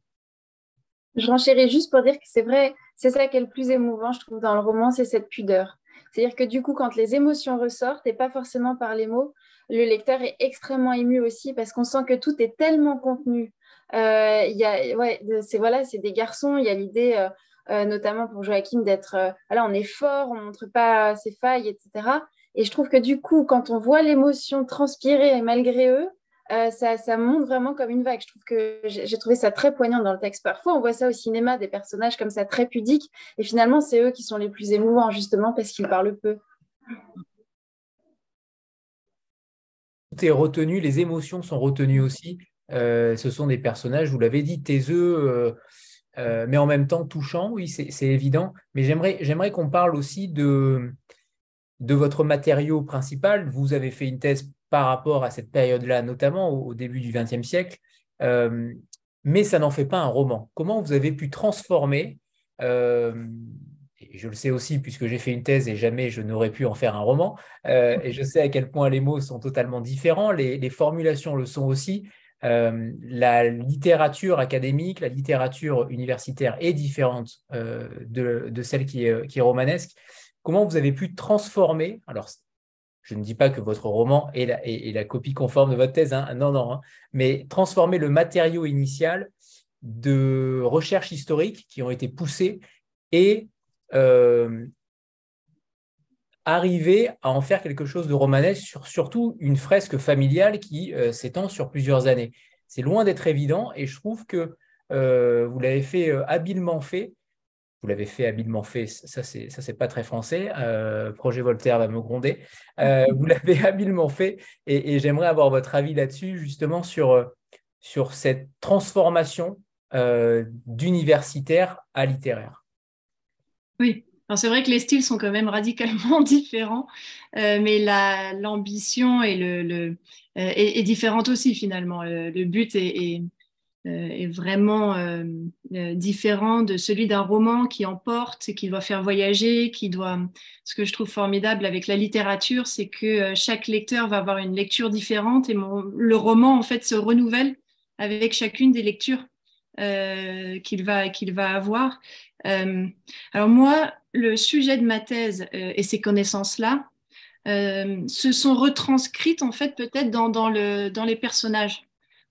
Je renchéris juste pour dire que c'est vrai, c'est ça qui est le plus émouvant, je trouve, dans le roman, c'est cette pudeur. C'est-à-dire que du coup, quand les émotions ressortent, et pas forcément par les mots, le lecteur est extrêmement ému aussi parce qu'on sent que tout est tellement contenu. C'est des garçons, il y a l'idée, notamment pour Joachim, d'être, on est fort, on ne montre pas ses failles, etc. Et je trouve que du coup, quand on voit l'émotion transpirer malgré eux, ça monte vraiment comme une vague. Je trouve que j'ai trouvé ça très poignant dans le texte. Parfois, on voit ça au cinéma, des personnages comme ça très pudiques, et finalement, c'est eux qui sont les plus émouvants, justement, parce qu'ils parlent peu. est retenu, les émotions sont retenues aussi. Ce sont des personnages, vous l'avez dit, taiseux, mais en même temps touchants, oui, c'est évident. Mais j'aimerais qu'on parle aussi de votre matériau principal. Vous avez fait une thèse par rapport à cette période-là, notamment au début du XXe siècle, euh, mais ça n'en fait pas un roman. Comment vous avez pu transformer, et je le sais aussi puisque j'ai fait une thèse et jamais je n'aurais pu en faire un roman, et je sais à quel point les mots sont totalement différents, les formulations le sont aussi. La littérature académique, la littérature universitaire est différente de celle qui est romanesque. Comment vous avez pu transformer, alors je ne dis pas que votre roman est la copie conforme de votre thèse, hein, non, non, hein, mais transformer le matériau initial de recherches historiques qui ont été poussées et arriver à en faire quelque chose de romanesque, surtout une fresque familiale qui s'étend sur plusieurs années. C'est loin d'être évident et je trouve que vous l'avez fait habilement fait. Vous l'avez fait habilement fait, ça c'est pas très français. Projet Voltaire va me gronder. Vous l'avez habilement fait et j'aimerais avoir votre avis là-dessus, justement sur cette transformation d'universitaire à littéraire. Oui, alors c'est vrai que les styles sont quand même radicalement différents, mais l'ambition est différente aussi finalement. Le but est vraiment différent de celui d'un roman qui emporte, qui doit faire voyager, qui doit. Ce que je trouve formidable avec la littérature, c'est que chaque lecteur va avoir une lecture différente et le roman en fait se renouvelle avec chacune des lectures qu'il va avoir. Alors moi, le sujet de ma thèse et ces connaissances-là se sont retranscrites en fait peut-être dans les personnages.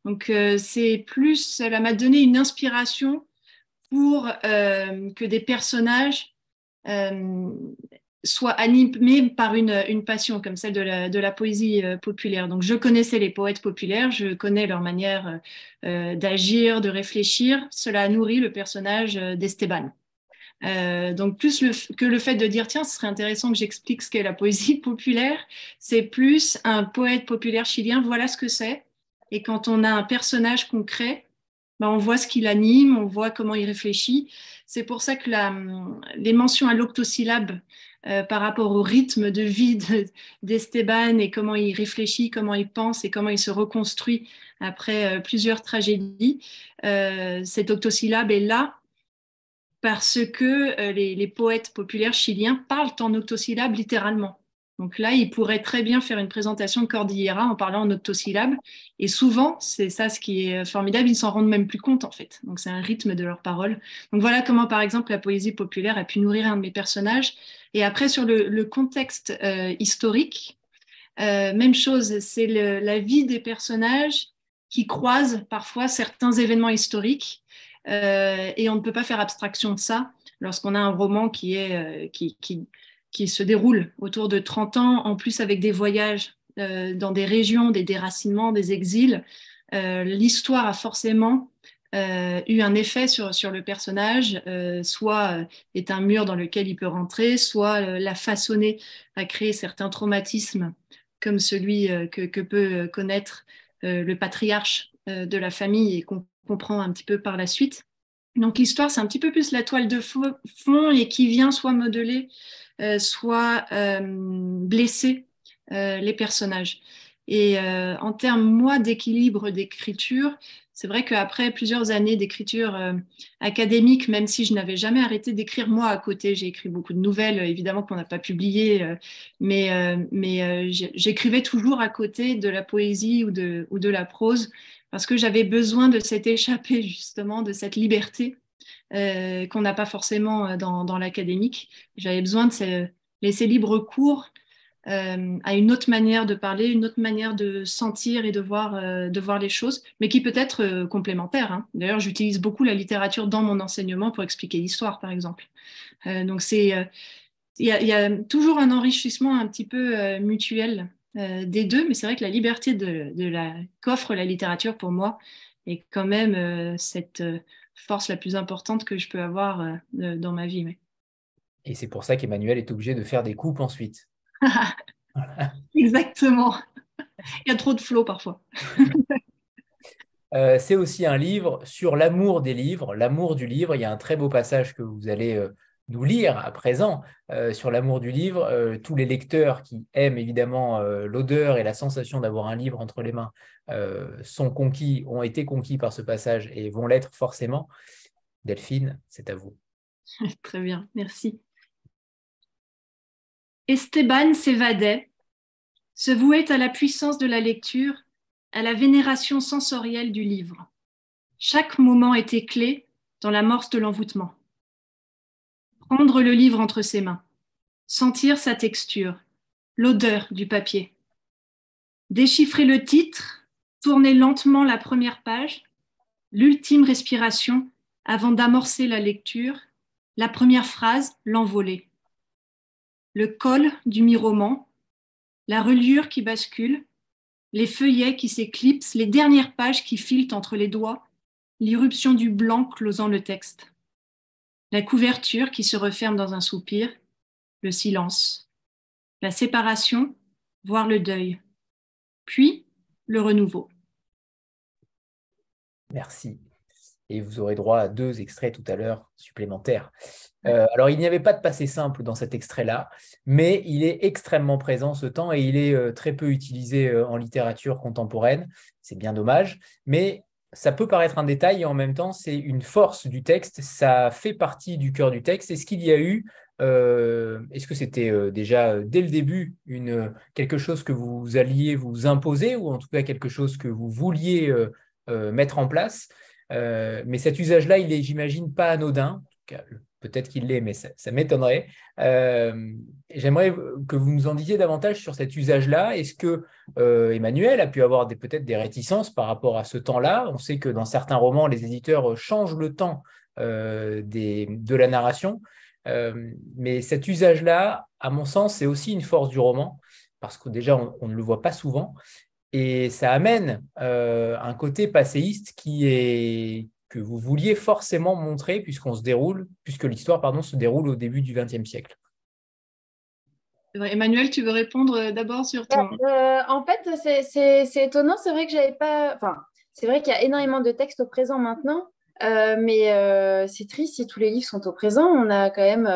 Donc c'est plus, cela m'a donné une inspiration pour que des personnages euh, soient animés par une passion comme celle de la poésie populaire. Donc je connaissais les poètes populaires, je connais leur manière d'agir, de réfléchir. Cela a nourri le personnage d'Esteban. Donc plus que le fait de dire tiens, ce serait intéressant que j'explique ce qu'est la poésie populaire, c'est plus un poète populaire chilien, voilà ce que c'est. Et quand on a un personnage concret, ben, on voit ce qu'il anime, on voit comment il réfléchit. C'est pour ça que les mentions à l'octosyllabe par rapport au rythme de vie d'Esteban et comment il réfléchit, comment il pense et comment il se reconstruit après plusieurs tragédies, cet octosyllabe est là parce que les poètes populaires chiliens parlent en octosyllabes littéralement. Donc là, ils pourraient très bien faire une présentation de Cordillera en parlant en octosyllabes. Et souvent, c'est ça ce qui est formidable, ils ne s'en rendent même plus compte en fait. Donc c'est un rythme de leurs paroles. Donc voilà comment, par exemple, la poésie populaire a pu nourrir un de mes personnages. Et après, sur le contexte historique, même chose, c'est la vie des personnages qui croisent parfois certains événements historiques. Et on ne peut pas faire abstraction de ça lorsqu'on a un roman qui se déroule autour de 30 ans, en plus avec des voyages dans des régions, des déracinements, des exils. L'histoire a forcément eu un effet sur le personnage, soit est un mur dans lequel il peut rentrer, soit l'a façonné à créer certains traumatismes comme celui que peut connaître le patriarche de la famille et qu'on comprend un petit peu par la suite. Donc l'histoire, c'est un petit peu plus la toile de fond et qui vient soit modeler, soit blesser les personnages. Et en termes, moi, d'équilibre d'écriture, c'est vrai qu'après plusieurs années d'écriture académique, même si je n'avais jamais arrêté d'écrire moi à côté, j'ai écrit beaucoup de nouvelles, évidemment qu'on n'a pas publié, mais j'écrivais toujours à côté de la poésie ou de la prose parce que j'avais besoin de cette échappée, justement, de cette liberté qu'on n'a pas forcément dans l'académique. J'avais besoin de laisser libre cours à une autre manière de parler, une autre manière de sentir et de voir les choses, mais qui peut être complémentaire. Hein. D'ailleurs, j'utilise beaucoup la littérature dans mon enseignement pour expliquer l'histoire, par exemple. Donc, il y a toujours un enrichissement un petit peu mutuel des deux, mais c'est vrai que la liberté qu'offre la littérature pour moi est quand même cette force la plus importante que je peux avoir dans ma vie. Ouais. Et c'est pour ça qu'Emmanuel est obligé de faire des coupes ensuite. Exactement. Il y a trop de flow parfois. C'est aussi un livre sur l'amour des livres, l'amour du livre. Il y a un très beau passage que vous allez nous lire à présent sur l'amour du livre. Tous les lecteurs qui aiment évidemment l'odeur et la sensation d'avoir un livre entre les mains sont conquis, ont été conquis par ce passage et vont l'être forcément. Delphine, c'est à vous. Très bien, merci. Esteban s'évadait, se vouait à la puissance de la lecture, à la vénération sensorielle du livre. Chaque moment était clé dans l'amorce de l'envoûtement. Prendre le livre entre ses mains, sentir sa texture, l'odeur du papier. Déchiffrer le titre, tourner lentement la première page, l'ultime respiration avant d'amorcer la lecture, la première phrase, l'envolée. Le col du mi-roman, la reliure qui bascule, les feuillets qui s'éclipsent, les dernières pages qui filent entre les doigts, l'irruption du blanc closant le texte. La couverture qui se referme dans un soupir, le silence. La séparation, voire le deuil. Puis, le renouveau. Merci. Et vous aurez droit à 2 extraits tout à l'heure supplémentaires. Alors, il n'y avait pas de passé simple dans cet extrait-là, mais il est extrêmement présent ce temps et il est très peu utilisé en littérature contemporaine. C'est bien dommage, mais ça peut paraître un détail et en même temps, c'est une force du texte. Ça fait partie du cœur du texte. Est-ce qu'il y a eu, est-ce que c'était déjà dès le début quelque chose que vous alliez vous imposer ou en tout cas quelque chose que vous vouliez mettre en place? Mais cet usage-là, il est, j'imagine, pas anodin. Peut-être qu'il l'est, mais ça m'étonnerait. J'aimerais que vous nous en disiez davantage sur cet usage-là. Est-ce que Emmanuel a pu avoir peut-être des réticences par rapport à ce temps-là? On sait que dans certains romans, les éditeurs changent le temps de la narration. Mais cet usage-là, à mon sens, c'est aussi une force du roman, parce que déjà, on ne le voit pas souvent. Et ça amène un côté passéiste que vous vouliez forcément montrer puisque l'histoire se déroule au début du XXe siècle. Emmanuel, tu veux répondre d'abord sur ton... En fait, c'est étonnant. C'est vrai que j'avais pas... Enfin, c'est vrai qu'il y a énormément de textes au présent maintenant, mais c'est triste si tous les livres sont au présent. On a quand même...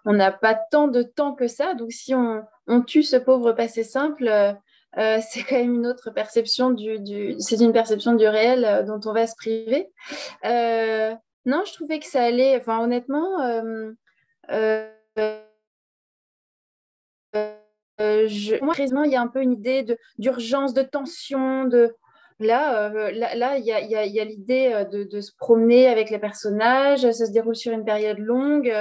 on n'a pas tant de temps que ça. Donc, si on tue ce pauvre passé simple... c'est quand même une autre perception c'est une perception du réel dont on va se priver. Non, je trouvais que ça allait, enfin honnêtement, moi, il y a un peu une idée d'urgence, de tension, là, il y a l'idée de se promener avec les personnages, ça se déroule sur une période longue.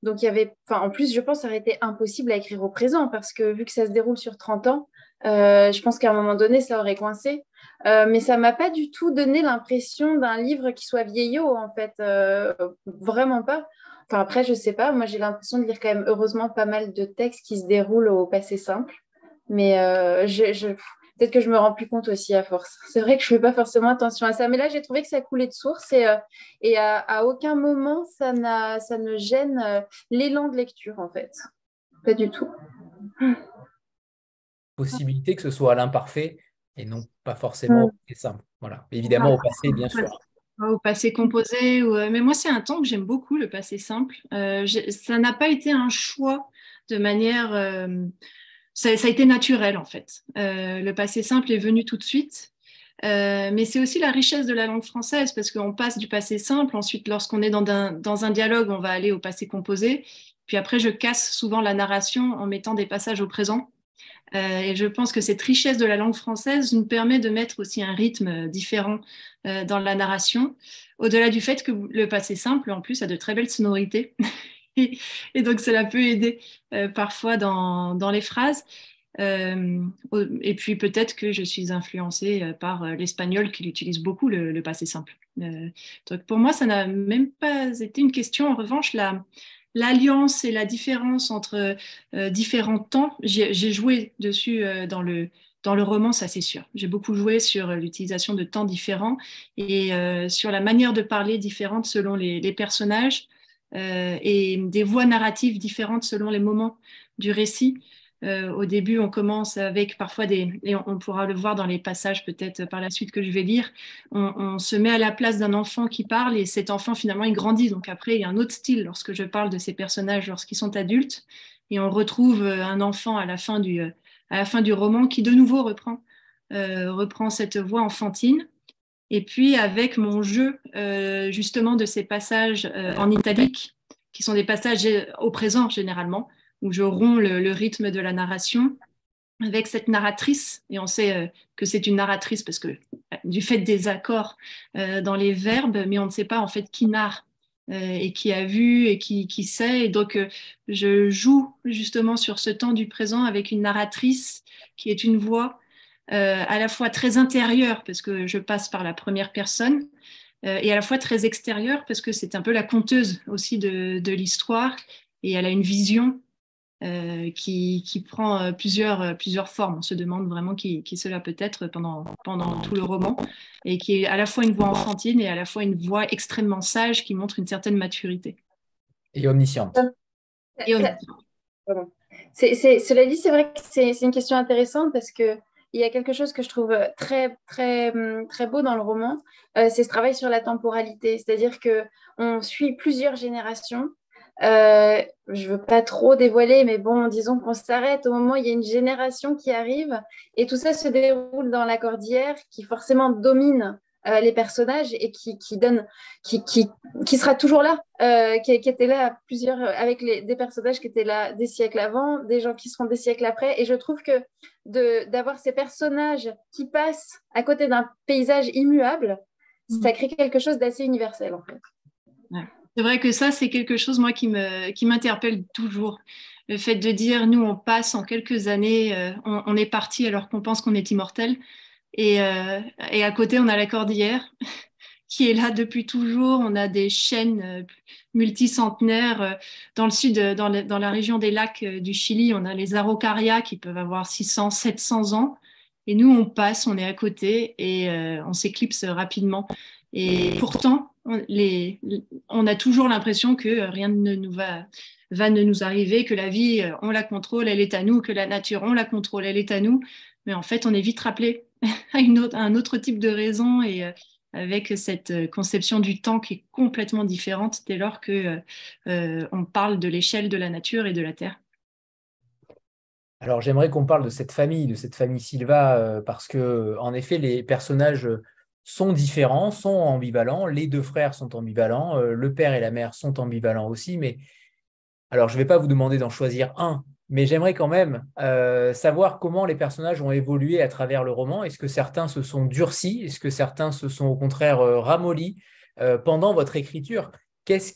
Donc, en plus, je pense que ça aurait été impossible à écrire au présent parce que vu que ça se déroule sur 30 ans, je pense qu'à un moment donné, ça aurait coincé. Mais ça ne m'a pas du tout donné l'impression d'un livre qui soit vieillot, en fait. Vraiment pas. Enfin, après, je ne sais pas. Moi, j'ai l'impression de lire quand même, heureusement, pas mal de textes qui se déroulent au passé simple. Mais peut-être que je me rends plus compte aussi à force. C'est vrai que je ne fais pas forcément attention à ça. Mais là, j'ai trouvé que ça coulait de source et à aucun moment, ça ne gêne l'élan de lecture, en fait. Pas du tout. Possibilité que ce soit à l'imparfait et non pas forcément au passé simple. Voilà. Évidemment, au passé, bien sûr. Au passé composé. Mais moi, c'est un temps que j'aime beaucoup, le passé simple. Ça n'a pas été un choix de manière... ça a été naturel, en fait. Le passé simple est venu tout de suite. Mais c'est aussi la richesse de la langue française, parce qu'on passe du passé simple. Ensuite, lorsqu'on est dans un dialogue, on va aller au passé composé. Puis après, je casse souvent la narration en mettant des passages au présent. Et je pense que cette richesse de la langue française nous permet de mettre aussi un rythme différent dans la narration, au-delà du fait que le passé simple, en plus, a de très belles sonorités. Et donc, cela peut aider parfois dans les phrases. Et puis, peut-être que je suis influencée par l'espagnol qui utilise beaucoup le passé simple. Donc, pour moi, ça n'a même pas été une question. En revanche, l'alliance et la différence entre différents temps, j'ai joué dessus dans le roman, ça c'est sûr. J'ai beaucoup joué sur l'utilisation de temps différents et sur la manière de parler différente selon les personnages et des voix narratives différentes selon les moments du récit. Au début, on commence avec parfois et on pourra le voir dans les passages peut-être par la suite que je vais lire, on se met à la place d'un enfant qui parle et cet enfant finalement il grandit. Donc après, il y a un autre style lorsque je parle de ces personnages lorsqu'ils sont adultes et on retrouve un enfant à la fin du roman qui de nouveau reprend cette voix enfantine. Et puis avec mon jeu justement de ces passages en italique, qui sont des passages au présent généralement, où je romps le rythme de la narration avec cette narratrice, et on sait que c'est une narratrice parce que du fait des accords dans les verbes, mais on ne sait pas en fait qui narre et qui a vu et qui sait. Et donc je joue justement sur ce temps du présent avec une narratrice qui est une voix à la fois très intérieure parce que je passe par la première personne et à la fois très extérieure parce que c'est un peu la conteuse aussi de l'histoire et elle a une vision qui prend plusieurs formes. On se demande vraiment qui cela peut être pendant tout le roman et qui est à la fois une voix enfantine et à la fois une voix extrêmement sage qui montre une certaine maturité. Et omnisciente. Et omnisciente. Cela dit, c'est vrai que c'est une question intéressante parce que il y a quelque chose que je trouve très, très, très beau dans le roman, c'est ce travail sur la temporalité. C'est-à-dire qu'on suit plusieurs générations. Je ne veux pas trop dévoiler, mais bon, disons qu'on s'arrête au moment où il y a une génération qui arrive et tout ça se déroule dans la Cordillère qui forcément domine les personnages et qui sera toujours là, qui était là à plusieurs, avec des personnages qui étaient là des siècles avant, des gens qui seront des siècles après. Et je trouve que d'avoir ces personnages qui passent à côté d'un paysage immuable, ça crée quelque chose d'assez universel en fait. Ouais. C'est vrai que ça, c'est quelque chose, moi, qui m'interpelle toujours. Le fait de dire, nous, on passe en quelques années, on est parti alors qu'on pense qu'on est immortel. Et à côté, on a la Cordillère qui est là depuis toujours. On a des chaînes multicentenaires. Dans le sud, dans la région des lacs du Chili, on a les araucarias qui peuvent avoir 600, 700 ans. Et nous, on passe, on est à côté et on s'éclipse rapidement. Et pourtant, on a toujours l'impression que rien va ne nous arriver, que la vie, on la contrôle, elle est à nous, que la nature, on la contrôle, elle est à nous. Mais en fait, on est vite rappelé à un autre type de raison et avec cette conception du temps qui est complètement différente dès lors que on parle de l'échelle de la nature et de la Terre. Alors, j'aimerais qu'on parle de cette famille Silva, parce que, en effet, les personnages sont différents, sont ambivalents. Les deux frères sont ambivalents, le père et la mère sont ambivalents aussi. Mais alors, je ne vais pas vous demander d'en choisir un, mais j'aimerais quand même savoir comment les personnages ont évolué à travers le roman. Est-ce que certains se sont durcis? Est-ce que certains se sont au contraire ramollis pendant votre écriture? Est-ce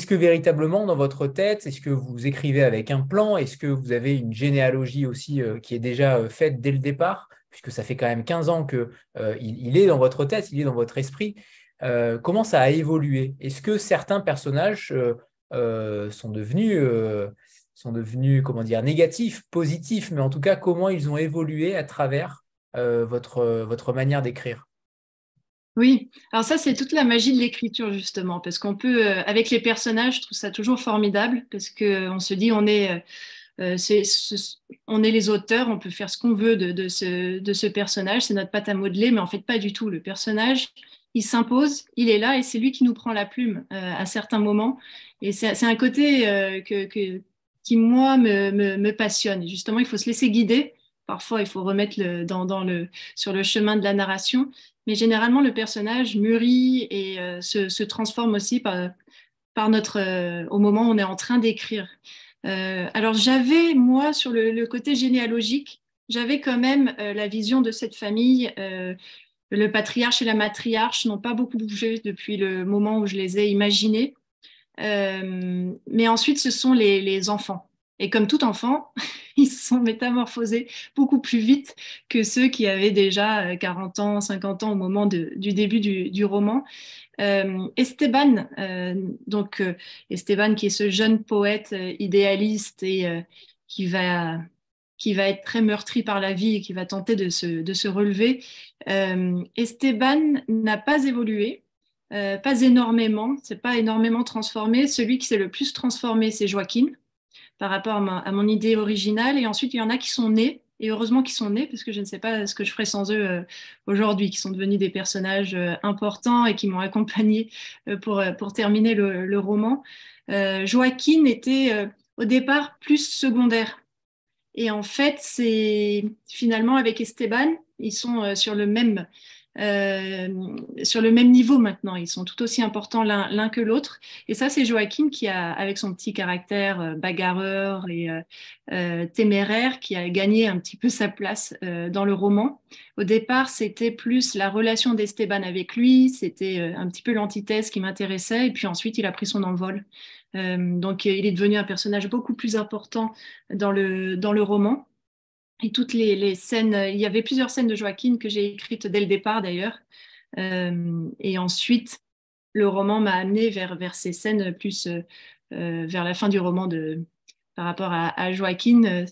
que véritablement dans votre tête, est-ce que vous écrivez avec un plan? Est-ce que vous avez une généalogie aussi qui est déjà faite dès le départ? Puisque ça fait quand même 15 ans qu'il est dans votre tête, il est dans votre esprit. Comment ça a évolué? Est-ce que certains personnages sont devenus, comment dire, négatifs, positifs, mais en tout cas, comment ils ont évolué à travers votre manière d'écrire? Oui, alors ça, c'est toute la magie de l'écriture, justement, parce qu'on peut, avec les personnages, je trouve ça toujours formidable, parce qu'on se dit, on est les auteurs, on peut faire ce qu'on veut de ce personnage, c'est notre pâte à modeler, mais en fait, pas du tout. Le personnage, il s'impose, il est là, et c'est lui qui nous prend la plume à certains moments. Et c'est un côté qui, moi, me passionne. Et justement, il faut se laisser guider. Parfois, il faut remettre sur le chemin de la narration. Mais généralement, le personnage mûrit et se transforme aussi au moment où on est en train d'écrire. Alors, j'avais, moi, sur le côté généalogique, j'avais quand même la vision de cette famille. Le patriarche et la matriarche n'ont pas beaucoup bougé depuis le moment où je les ai imaginés. Mais ensuite, ce sont les enfants. Et comme tout enfant, ils se sont métamorphosés beaucoup plus vite que ceux qui avaient déjà 40 ans, 50 ans au moment du début du roman. Esteban, Esteban qui est ce jeune poète idéaliste et qui va être très meurtri par la vie et qui va tenter de se relever. Esteban n'a pas évolué. Pas énormément, c'est pas énormément transformé. Celui qui s'est le plus transformé, c'est Joaquin, par rapport à mon idée originale. Et ensuite, il y en a qui sont nés. Et heureusement qu'ils sont nés, parce que je ne sais pas ce que je ferais sans eux aujourd'hui, qui sont devenus des personnages importants et qui m'ont accompagnée pour terminer le roman. Joaquin était au départ plus secondaire. Et en fait, c'est finalement avec Esteban, ils sont sur le même niveau maintenant. Ils sont tout aussi importants l'un que l'autre. Et ça, c'est Joaquin qui a, avec son petit caractère bagarreur et téméraire, qui a gagné un petit peu sa place dans le roman. Au départ, c'était plus la relation d'Esteban avec lui, c'était un petit peu l'antithèse qui m'intéressait. Et puis ensuite, il a pris son envol. Donc, il est devenu un personnage beaucoup plus important dans le roman. Et toutes les scènes, il y avait plusieurs scènes de Joaquin que j'ai écrites dès le départ d'ailleurs. Et ensuite, le roman m'a amené vers ces scènes plus vers la fin du roman par rapport à Joaquin.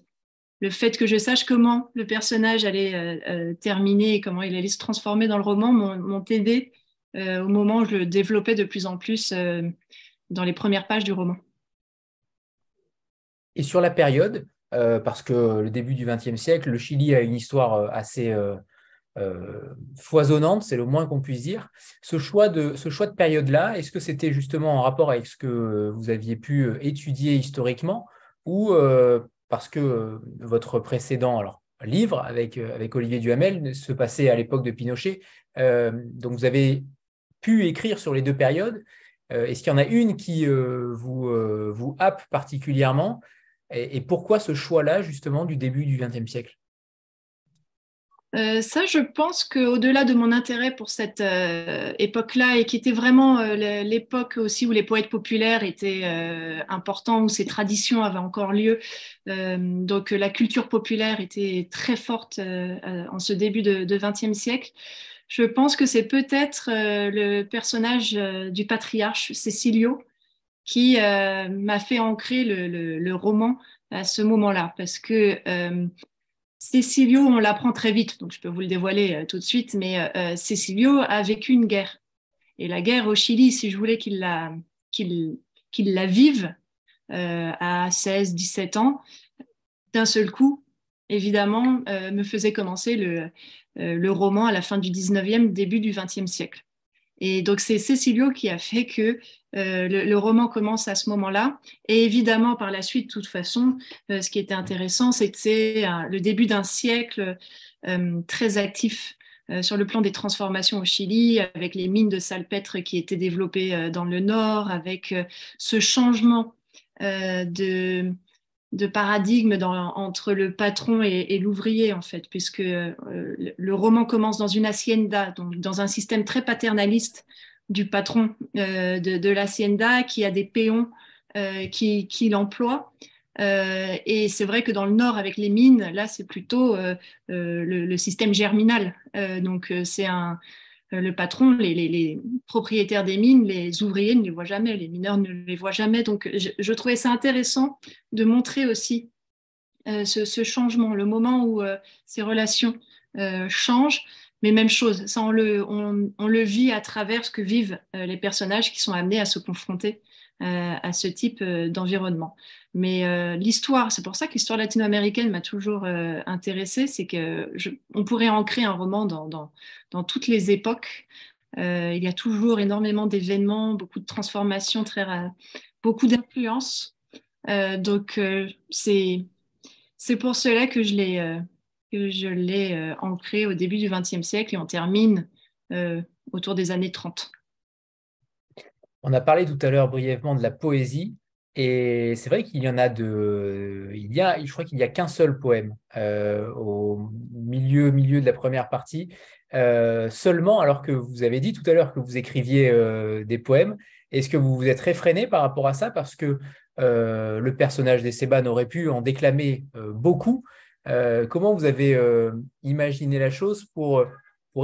Le fait que je sache comment le personnage allait terminer et comment il allait se transformer dans le roman m'ont aidé au moment où je le développais de plus en plus dans les premières pages du roman. Et sur la période, parce que le début du XXe siècle, le Chili a une histoire assez foisonnante, c'est le moins qu'on puisse dire. Ce choix de période-là, est-ce que c'était justement en rapport avec ce que vous aviez pu étudier historiquement ou parce que votre précédent livre avec Olivier Duhamel se passait à l'époque de Pinochet, donc vous avez pu écrire sur les deux périodes. Est-ce qu'il y en a une qui vous happe particulièrement et pourquoi ce choix-là, justement, du début du XXe siècle? Ça, je pense qu'au-delà de mon intérêt pour cette époque-là, et qui était vraiment l'époque aussi où les poètes populaires étaient importants, où ces traditions avaient encore lieu, donc la culture populaire était très forte en ce début de XXe siècle, je pense que c'est peut-être le personnage du patriarche Cecilio qui m'a fait ancrer le roman à ce moment-là, parce que Cecilio, on l'apprend très vite, donc je peux vous le dévoiler tout de suite, mais Cecilio a vécu une guerre. Et la guerre au Chili, si je voulais qu'il la vive à 16, 17 ans, d'un seul coup, évidemment, me faisait commencer le roman à la fin du 19e, début du 20e siècle. Et donc, c'est Cecilio qui a fait que le roman commence à ce moment-là. Et évidemment, par la suite, de toute façon, ce qui était intéressant, c'est que c'est le début d'un siècle très actif sur le plan des transformations au Chili, avec les mines de salpêtre qui étaient développées dans le nord, avec ce changement de paradigme entre le patron et l'ouvrier, en fait, puisque le roman commence dans une hacienda, donc dans un système très paternaliste du patron de l'hacienda, qui a des péons qui l'emploient. Et c'est vrai que dans le nord, avec les mines, là, c'est plutôt le système germinal. Donc, le patron, les propriétaires des mines, les ouvriers ne les voient jamais, les mineurs ne les voient jamais. Donc, je trouvais ça intéressant de montrer aussi ce changement, le moment où ces relations changent. Mais même chose, ça, on le vit à travers ce que vivent les personnages qui sont amenés à se confronter à ce type d'environnement. Mais l'histoire, c'est pour ça que l'histoire latino-américaine m'a toujours intéressée, c'est on pourrait ancrer un roman dans toutes les époques. Il y a toujours énormément d'événements, beaucoup de transformations, beaucoup d'influences. Donc, c'est pour cela que je l'ai ancré au début du XXe siècle et on termine autour des années 30. On a parlé tout à l'heure brièvement de la poésie, et c'est vrai qu'il y en a je crois qu'il n'y a qu'un seul poème au milieu de la première partie, seulement, alors que vous avez dit tout à l'heure que vous écriviez des poèmes. Est-ce que vous vous êtes réfréné par rapport à ça parce que le personnage d'Esteban aurait pu en déclamer beaucoup? Comment vous avez imaginé la chose pour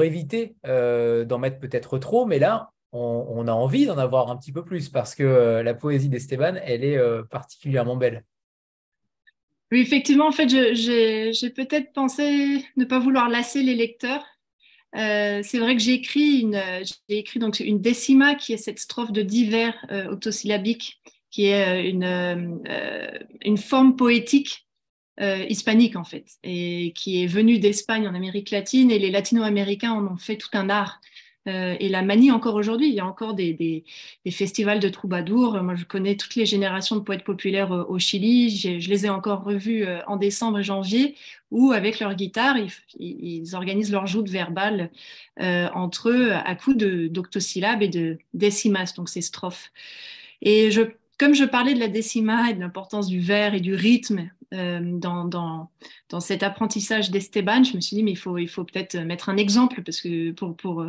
éviter d'en mettre peut-être trop, mais là, on a envie d'en avoir un petit peu plus parce que la poésie d'Esteban, elle est particulièrement belle. Oui, effectivement, en fait, j'ai peut-être pensé ne pas vouloir lasser les lecteurs. C'est vrai que j'ai écrit donc une décima qui est cette strophe de divers octosyllabique qui est une forme poétique hispanique en fait, et qui est venue d'Espagne en Amérique latine, et les latino-américains en ont fait tout un art. Et la manie encore aujourd'hui, il y a encore des festivals de troubadours. Moi, je connais toutes les générations de poètes populaires au Chili. Je les ai encore revus en décembre et janvier, où avec leur guitare, ils organisent leur joute verbale entre eux à coups d'octosyllabes et de décimas, donc ces strophes. Et comme je parlais de la décima et de l'importance du vers et du rythme dans cet apprentissage d'Esteban, je me suis dit, mais il faut peut-être mettre un exemple parce que pour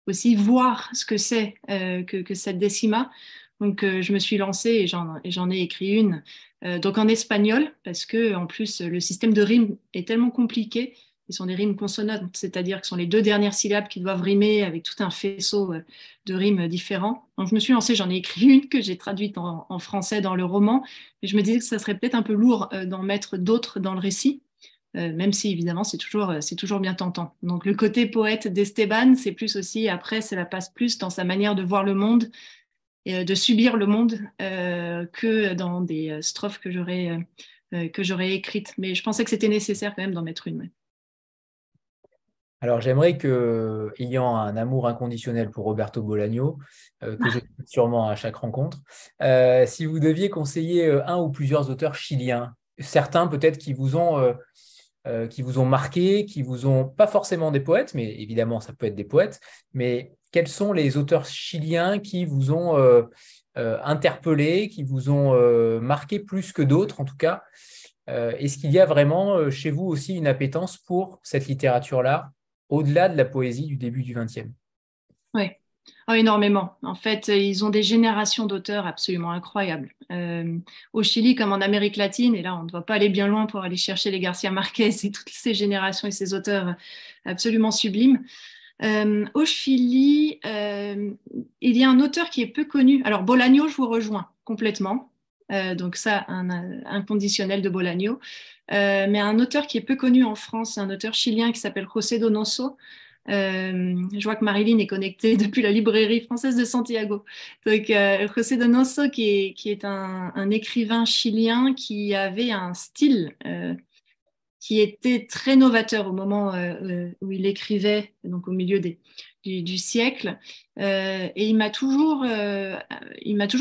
aussi voir ce que c'est que cette décima. Donc, je me suis lancée et j'en ai écrit une. Donc, en espagnol, parce que en plus, le système de rime est tellement compliqué. Ce sont des rimes consonantes, c'est-à-dire que ce sont les deux dernières syllabes qui doivent rimer avec tout un faisceau de rimes différents. Donc, je me suis lancée, j'en ai écrit une que j'ai traduite en français dans le roman. Et je me disais que ça serait peut-être un peu lourd d'en mettre d'autres dans le récit. Même si évidemment c'est toujours bien tentant. Donc le côté poète d'Esteban, c'est plus aussi, après, ça passe plus dans sa manière de voir le monde et de subir le monde que dans des strophes que j'aurais écrites. Mais je pensais que c'était nécessaire quand même d'en mettre une. Ouais. Alors, j'aimerais que, ayant un amour inconditionnel pour Roberto Bolaño, que je cite sûrement à chaque rencontre, si vous deviez conseiller un ou plusieurs auteurs chiliens, certains peut-être qui vous ont marqué, qui vous ont, pas forcément des poètes, mais évidemment ça peut être des poètes, mais quels sont les auteurs chiliens qui vous ont interpellé, qui vous ont marqué plus que d'autres en tout cas? Est-ce qu'il y a vraiment chez vous aussi une appétence pour cette littérature-là, au-delà de la poésie du début du XXe? Oui. Oh, énormément. En fait, ils ont des générations d'auteurs absolument incroyables. Au Chili, comme en Amérique latine, et là, on ne doit pas aller bien loin pour aller chercher les Garcia Marquez et toutes ces générations et ces auteurs absolument sublimes. Au Chili, il y a un auteur qui est peu connu. Alors, Bolaño, je vous rejoins complètement. Donc ça, un inconditionnel de Bolaño. Mais un auteur qui est peu connu en France, un auteur chilien qui s'appelle José Donoso. Je vois que Marilyn est connectée depuis la librairie française de Santiago. Donc, José Donoso, qui est un écrivain chilien qui avait un style qui était très novateur au moment où il écrivait, donc au milieu du siècle. Et il m'a toujours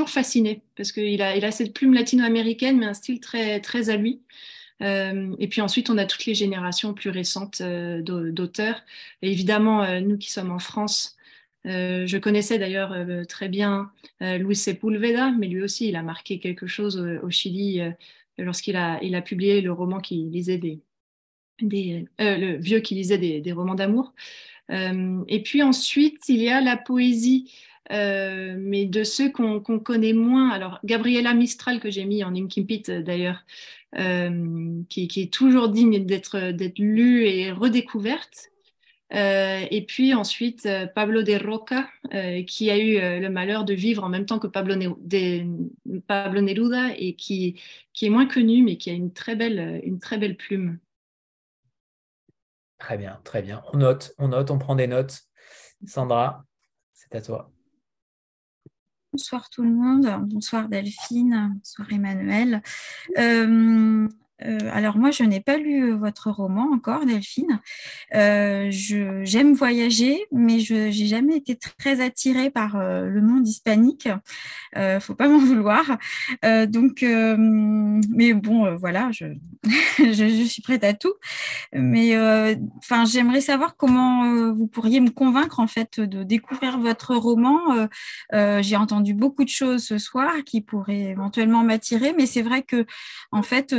fasciné parce qu'il a cette plume latino-américaine, mais un style très, très à lui. Et puis ensuite, on a toutes les générations plus récentes d'auteurs. Et évidemment, nous qui sommes en France, je connaissais d'ailleurs très bien Luis Sepúlveda, mais lui aussi, il a marqué quelque chose au Chili lorsqu'il a publié le roman qu'il lisait le vieux qui lisait des romans d'amour. Et puis ensuite, il y a la poésie, mais de ceux qu'on connaît moins. Alors, Gabriela Mistral, que j'ai mis en Inkimpit d'ailleurs, qui est toujours digne d'être lue et redécouverte. Et puis ensuite, Pablo de Roca, qui a eu le malheur de vivre en même temps que Pablo Neruda et qui est moins connu, mais qui a une très belle plume. Très bien, très bien. On note, on prend des notes. Sandra, c'est à toi. Bonsoir tout le monde, bonsoir Delphine, bonsoir Emmanuel. Alors moi, je n'ai pas lu votre roman encore, Delphine. J'aime voyager, mais je n'ai jamais été très attirée par le monde hispanique. Faut pas m'en vouloir. Mais bon, voilà, je suis prête à tout. Mais j'aimerais savoir comment vous pourriez me convaincre en fait de découvrir votre roman. J'ai entendu beaucoup de choses ce soir qui pourraient éventuellement m'attirer, mais c'est vrai que en fait,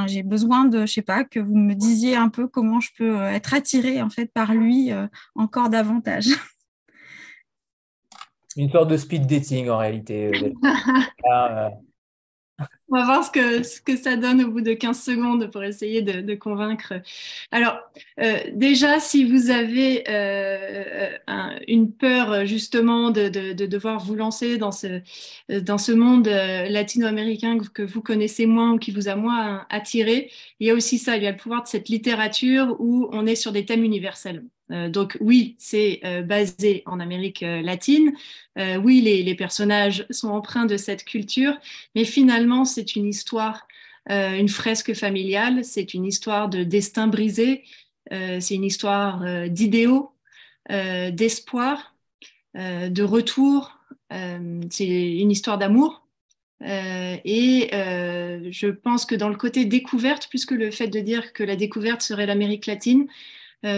j'ai besoin de, je sais pas, que vous me disiez un peu comment je peux être attirée en fait par lui encore davantage. Une sorte de speed dating en réalité. On va voir ce que ça donne au bout de 15 secondes pour essayer de convaincre. Alors, déjà, si vous avez une peur justement de devoir vous lancer dans ce monde latino-américain que vous connaissez moins ou qui vous a moins attiré, il y a aussi ça, il y a le pouvoir de cette littérature où on est sur des thèmes universels. Donc oui, c'est basé en Amérique latine. Oui, les personnages sont empreints de cette culture, mais finalement, c'est une histoire, une fresque familiale, c'est une histoire de destin brisé, c'est une histoire d'idéaux, d'espoir, de retour, c'est une histoire d'amour. Je pense que dans le côté découverte, plus que le fait de dire que la découverte serait l'Amérique latine,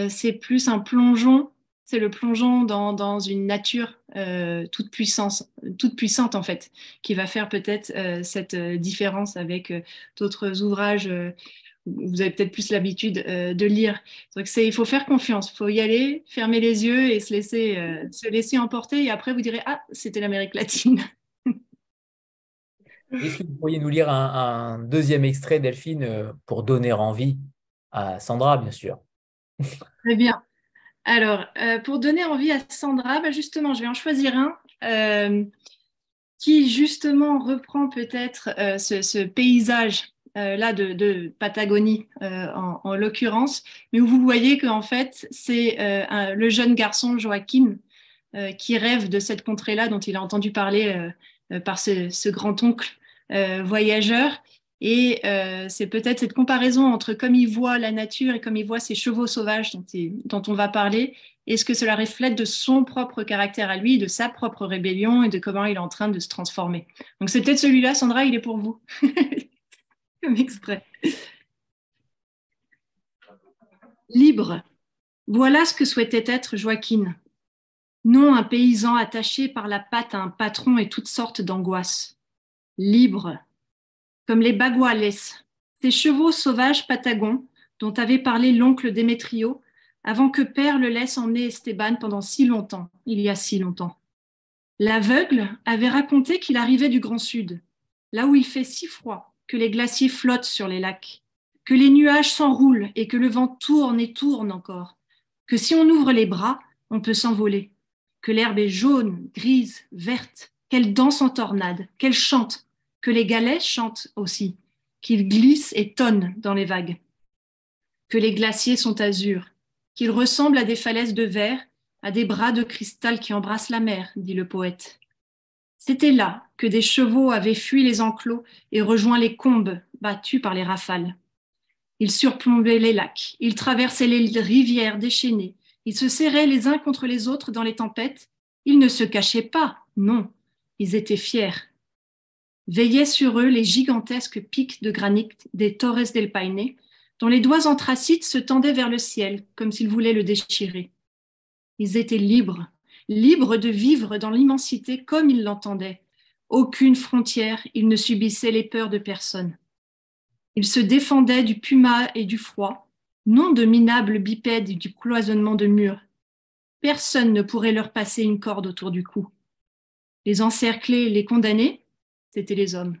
c'est plus un plongeon, c'est le plongeon dans une nature toute puissante en fait, qui va faire peut-être cette différence avec d'autres ouvrages où vous avez peut-être plus l'habitude de lire. Donc il faut faire confiance, il faut y aller, fermer les yeux et se laisser emporter et après vous direz ah c'était l'Amérique latine. Est-ce que vous pourriez nous lire un deuxième extrait, Delphine, pour donner envie à Sandra, bien sûr? Très bien. Alors, pour donner envie à Sandra, bah justement, je vais en choisir un qui justement reprend peut-être ce paysage là de Patagonie en l'occurrence, mais où vous voyez qu'en fait, c'est le jeune garçon Joaquin qui rêve de cette contrée-là dont il a entendu parler par ce grand-oncle voyageur. Et c'est peut-être cette comparaison entre comme il voit la nature et comme il voit ces chevaux sauvages dont on va parler, et ce que cela reflète de son propre caractère à lui, de sa propre rébellion et de comment il est en train de se transformer. Donc c'est peut-être celui-là, Sandra, il est pour vous, comme extrait. Libre, voilà ce que souhaitait être Joaquin. Non un paysan attaché par la patte à un patron et toutes sortes d'angoisses. Libre, comme les baguales, ces chevaux sauvages patagons dont avait parlé l'oncle Démétrio avant que père le laisse emmener Esteban pendant si longtemps, il y a si longtemps. L'aveugle avait raconté qu'il arrivait du Grand Sud, là où il fait si froid que les glaciers flottent sur les lacs, que les nuages s'enroulent et que le vent tourne et tourne encore, que si on ouvre les bras, on peut s'envoler, que l'herbe est jaune, grise, verte, qu'elle danse en tornade, qu'elle chante, que les galets chantent aussi, qu'ils glissent et tonnent dans les vagues, que les glaciers sont azur, qu'ils ressemblent à des falaises de verre, à des bras de cristal qui embrassent la mer, dit le poète. C'était là que des chevaux avaient fui les enclos et rejoint les combes battues par les rafales. Ils surplombaient les lacs, ils traversaient les rivières déchaînées, ils se serraient les uns contre les autres dans les tempêtes. Ils ne se cachaient pas, non, ils étaient fiers. Veillaient sur eux les gigantesques pics de granit des Torres del Paine, dont les doigts anthracites se tendaient vers le ciel, comme s'ils voulaient le déchirer. Ils étaient libres, libres de vivre dans l'immensité comme ils l'entendaient. Aucune frontière, ils ne subissaient les peurs de personne. Ils se défendaient du puma et du froid, non de minables bipèdes et du cloisonnement de murs. Personne ne pourrait leur passer une corde autour du cou. Les encercler, les condamner, c'était les hommes.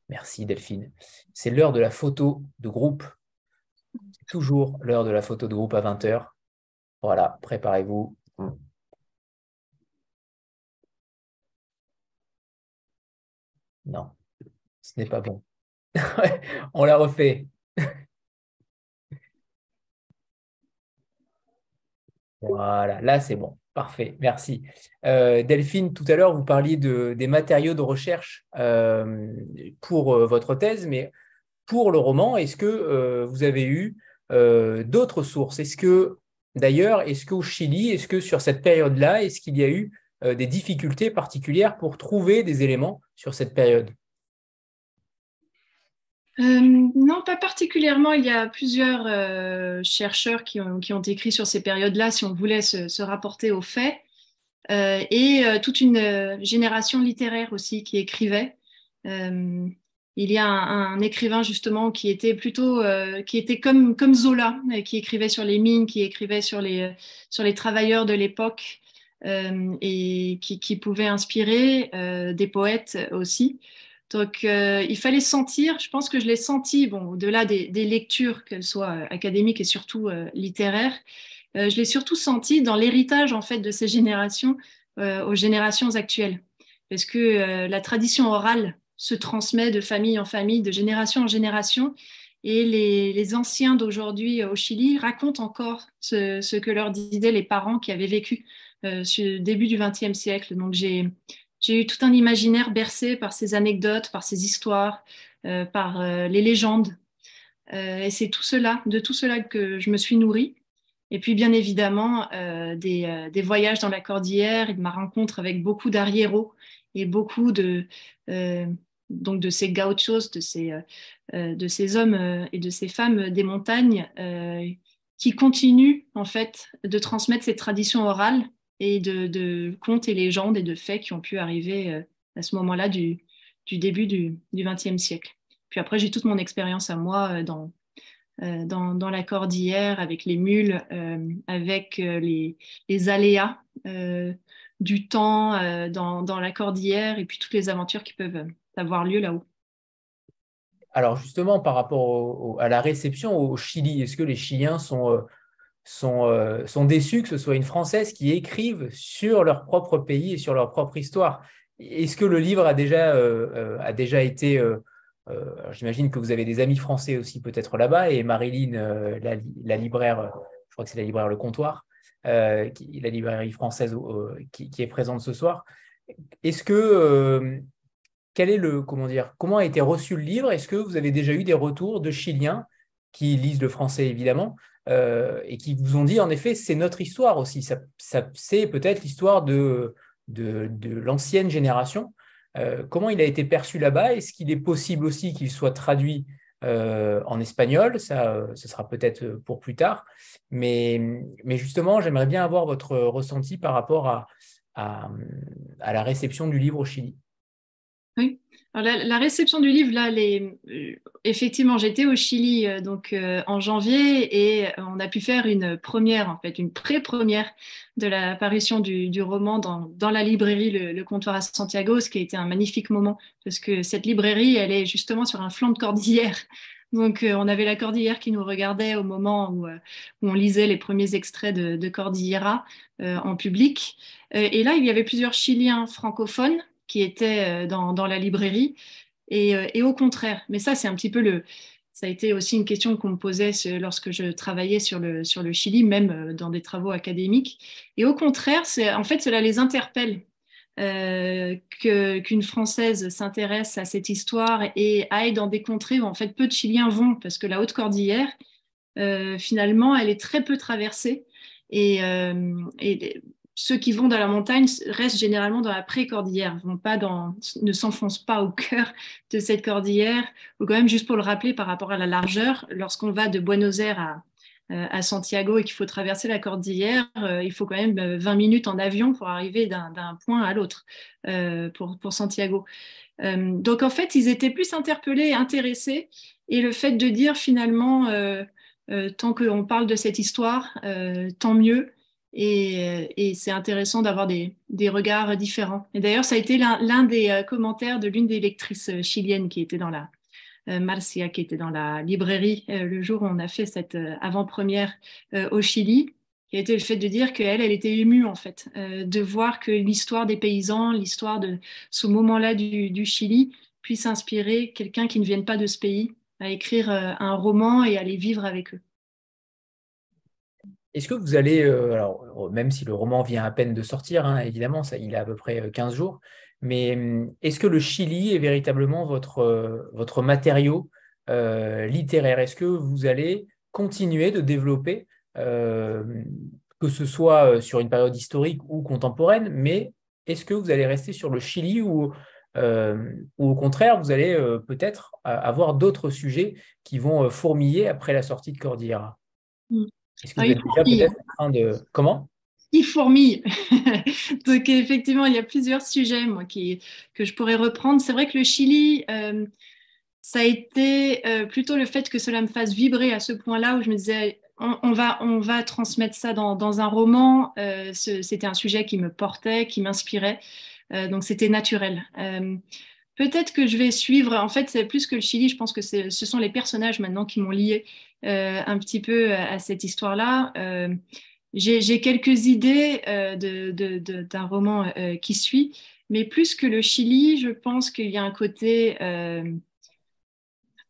Merci Delphine. C'est l'heure de la photo de groupe. C'est toujours l'heure de la photo de groupe à 20h. Voilà, préparez-vous. Non, ce n'est pas bon. On la refait. Voilà, là c'est bon. Parfait, merci. Delphine, tout à l'heure, vous parliez des matériaux de recherche pour votre thèse, mais pour le roman, est-ce que vous avez eu d'autres sources? D'ailleurs, est-ce qu'au Chili, est-ce que sur cette période-là, est-ce qu'il y a eu des difficultés particulières pour trouver des éléments sur cette période? Non, pas particulièrement. Il y a plusieurs chercheurs qui ont écrit sur ces périodes-là, si on voulait se rapporter aux faits, et toute une génération littéraire aussi qui écrivait. Il y a un écrivain justement qui était comme Zola, qui écrivait sur les mines, qui écrivait sur les travailleurs de l'époque, et qui pouvait inspirer des poètes aussi. Donc, il fallait sentir, je pense que je l'ai senti, bon, au-delà des lectures, qu'elles soient académiques et surtout littéraires, je l'ai surtout senti dans l'héritage en fait de ces générations aux générations actuelles. Parce que la tradition orale se transmet de famille en famille, de génération en génération. Et les anciens d'aujourd'hui au Chili racontent encore ce que leur disaient les parents qui avaient vécu au début du XXe siècle. Donc j'ai eu tout un imaginaire bercé par ces anecdotes, par ces histoires, par les légendes. Et c'est de tout cela que je me suis nourrie. Et puis, bien évidemment, des voyages dans la cordillère et de ma rencontre avec beaucoup d'arriéros et beaucoup donc de ces gauchos, de ces hommes et de ces femmes des montagnes qui continuent, en fait, de transmettre cette tradition orale et de contes et légendes et de faits qui ont pu arriver à ce moment-là du début du XXe siècle. Puis après, j'ai toute mon expérience à moi dans la cordillère, avec les mules, avec les aléas du temps dans la cordillère et puis toutes les aventures qui peuvent avoir lieu là-haut. Alors justement, par rapport à la réception au Chili, est-ce que les Chiliens sont déçus que ce soit une Française qui écrive sur leur propre pays et sur leur propre histoire? Est-ce que le livre a déjà été... j'imagine que vous avez des amis français aussi peut-être là-bas, et Marilyn, la libraire, je crois que c'est la libraire Le Comptoir, la librairie française qui est présente ce soir. Est-ce que... comment a été reçu le livre? Est-ce que vous avez déjà eu des retours de Chiliens qui lisent le français évidemment et qui vous ont dit en effet c'est notre histoire aussi, c'est peut-être l'histoire de l'ancienne génération. Comment il a été perçu là-bas? Est-ce qu'il est possible aussi qu'il soit traduit en espagnol? Ça, ce sera peut-être pour plus tard. Mais justement, j'aimerais bien avoir votre ressenti par rapport à la réception du livre au Chili. Oui. Alors, la réception du livre, là, effectivement, j'étais au Chili en janvier et on a pu faire une première, en fait, une pré-première de la parution du roman dans la librairie Le Comptoir à Santiago, ce qui a été un magnifique moment parce que cette librairie, elle est justement sur un flanc de cordillère. Donc, on avait la cordillère qui nous regardait au moment où on lisait les premiers extraits de Cordillera en public. Et là, il y avait plusieurs Chiliens francophones qui étaient dans la librairie et au contraire. Mais ça, c'est un petit peu ça a été aussi une question qu'on me posait lorsque je travaillais sur le Chili, même dans des travaux académiques. Et au contraire, en fait, cela les interpelle qu'une Française s'intéresse à cette histoire et aille dans des contrées où en fait peu de Chiliens vont, parce que la Haute-Cordillère, finalement, elle est très peu traversée. Et ceux qui vont dans la montagne restent généralement dans la pré-cordillère, ne s'enfoncent pas au cœur de cette cordillère. Ou quand même, juste pour le rappeler par rapport à la largeur, lorsqu'on va de Buenos Aires à Santiago et qu'il faut traverser la cordillère, il faut quand même 20 minutes en avion pour arriver d'un point à l'autre pour Santiago. Donc en fait, ils étaient plus interpellés et intéressés. Et le fait de dire finalement, tant qu'on parle de cette histoire, tant mieux. Et c'est intéressant d'avoir des regards différents. Et d'ailleurs, ça a été l'un des commentaires de l'une des lectrices chiliennes qui était dans Marcia, qui était dans la librairie le jour où on a fait cette avant-première au Chili, qui a été le fait de dire qu'elle était émue en fait, de voir que l'histoire des paysans, l'histoire de ce moment-là du Chili puisse inspirer quelqu'un qui ne vienne pas de ce pays à écrire un roman et à les vivre avec eux. Est-ce que vous allez, alors, même si le roman vient à peine de sortir, hein, évidemment, il a à peu près 15 jours, mais est-ce que le Chili est véritablement votre matériau littéraire? Est-ce que vous allez continuer de développer, que ce soit sur une période historique ou contemporaine, mais est-ce que vous allez rester sur le Chili ou au contraire, vous allez peut-être avoir d'autres sujets qui vont fourmiller après la sortie de Cordillera? Est-ce que vous êtes déjà peut-être en train de... Comment? Il fourmille. Donc, effectivement, il y a plusieurs sujets moi, que je pourrais reprendre. C'est vrai que le Chili, ça a été plutôt le fait que cela me fasse vibrer à ce point-là où je me disais, on va transmettre ça dans un roman. C'était un sujet qui me portait, qui m'inspirait. Donc, c'était naturel. Peut-être que je vais suivre, en fait, c'est plus que le Chili, je pense que ce sont les personnages maintenant qui m'ont lié un petit peu à cette histoire-là. J'ai quelques idées d'un roman qui suit, mais plus que le Chili, je pense qu'il y a un côté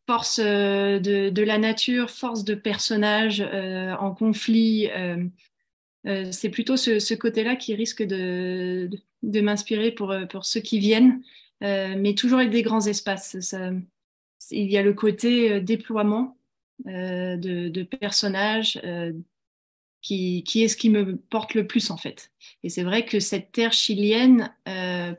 force de la nature, force de personnages en conflit. C'est plutôt ce côté-là qui risque de m'inspirer pour ceux qui viennent, mais toujours avec des grands espaces. Il y a le côté déploiement de personnages qui est ce qui me porte le plus en fait. Et c'est vrai que cette terre chilienne,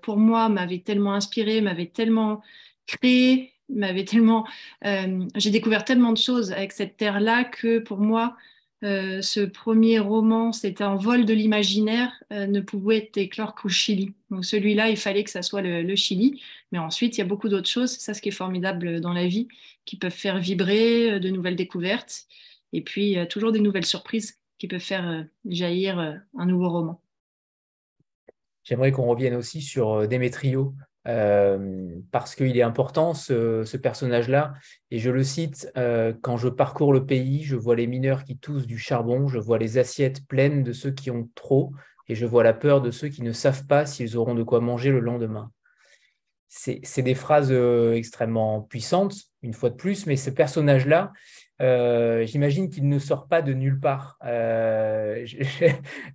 pour moi, m'avait tellement inspirée, m'avait tellement créé, j'ai découvert tellement de choses avec cette terre-là que pour moi, ce premier roman, c'était un vol de l'imaginaire, ne pouvait éclore qu'au Chili. Donc celui-là, il fallait que ça soit le Chili. Mais ensuite, il y a beaucoup d'autres choses. C'est ça ce qui est formidable dans la vie, qui peuvent faire vibrer de nouvelles découvertes. Et puis, toujours des nouvelles surprises qui peuvent faire jaillir un nouveau roman. J'aimerais qu'on revienne aussi sur Démétrio, parce qu'il est important, ce personnage-là. Et je le cite, quand je parcours le pays, je vois les mineurs qui toussent du charbon, je vois les assiettes pleines de ceux qui ont trop, et je vois la peur de ceux qui ne savent pas s'ils auront de quoi manger le lendemain. C'est des phrases extrêmement puissantes, une fois de plus, mais ce personnage-là, j'imagine qu'il ne sort pas de nulle part.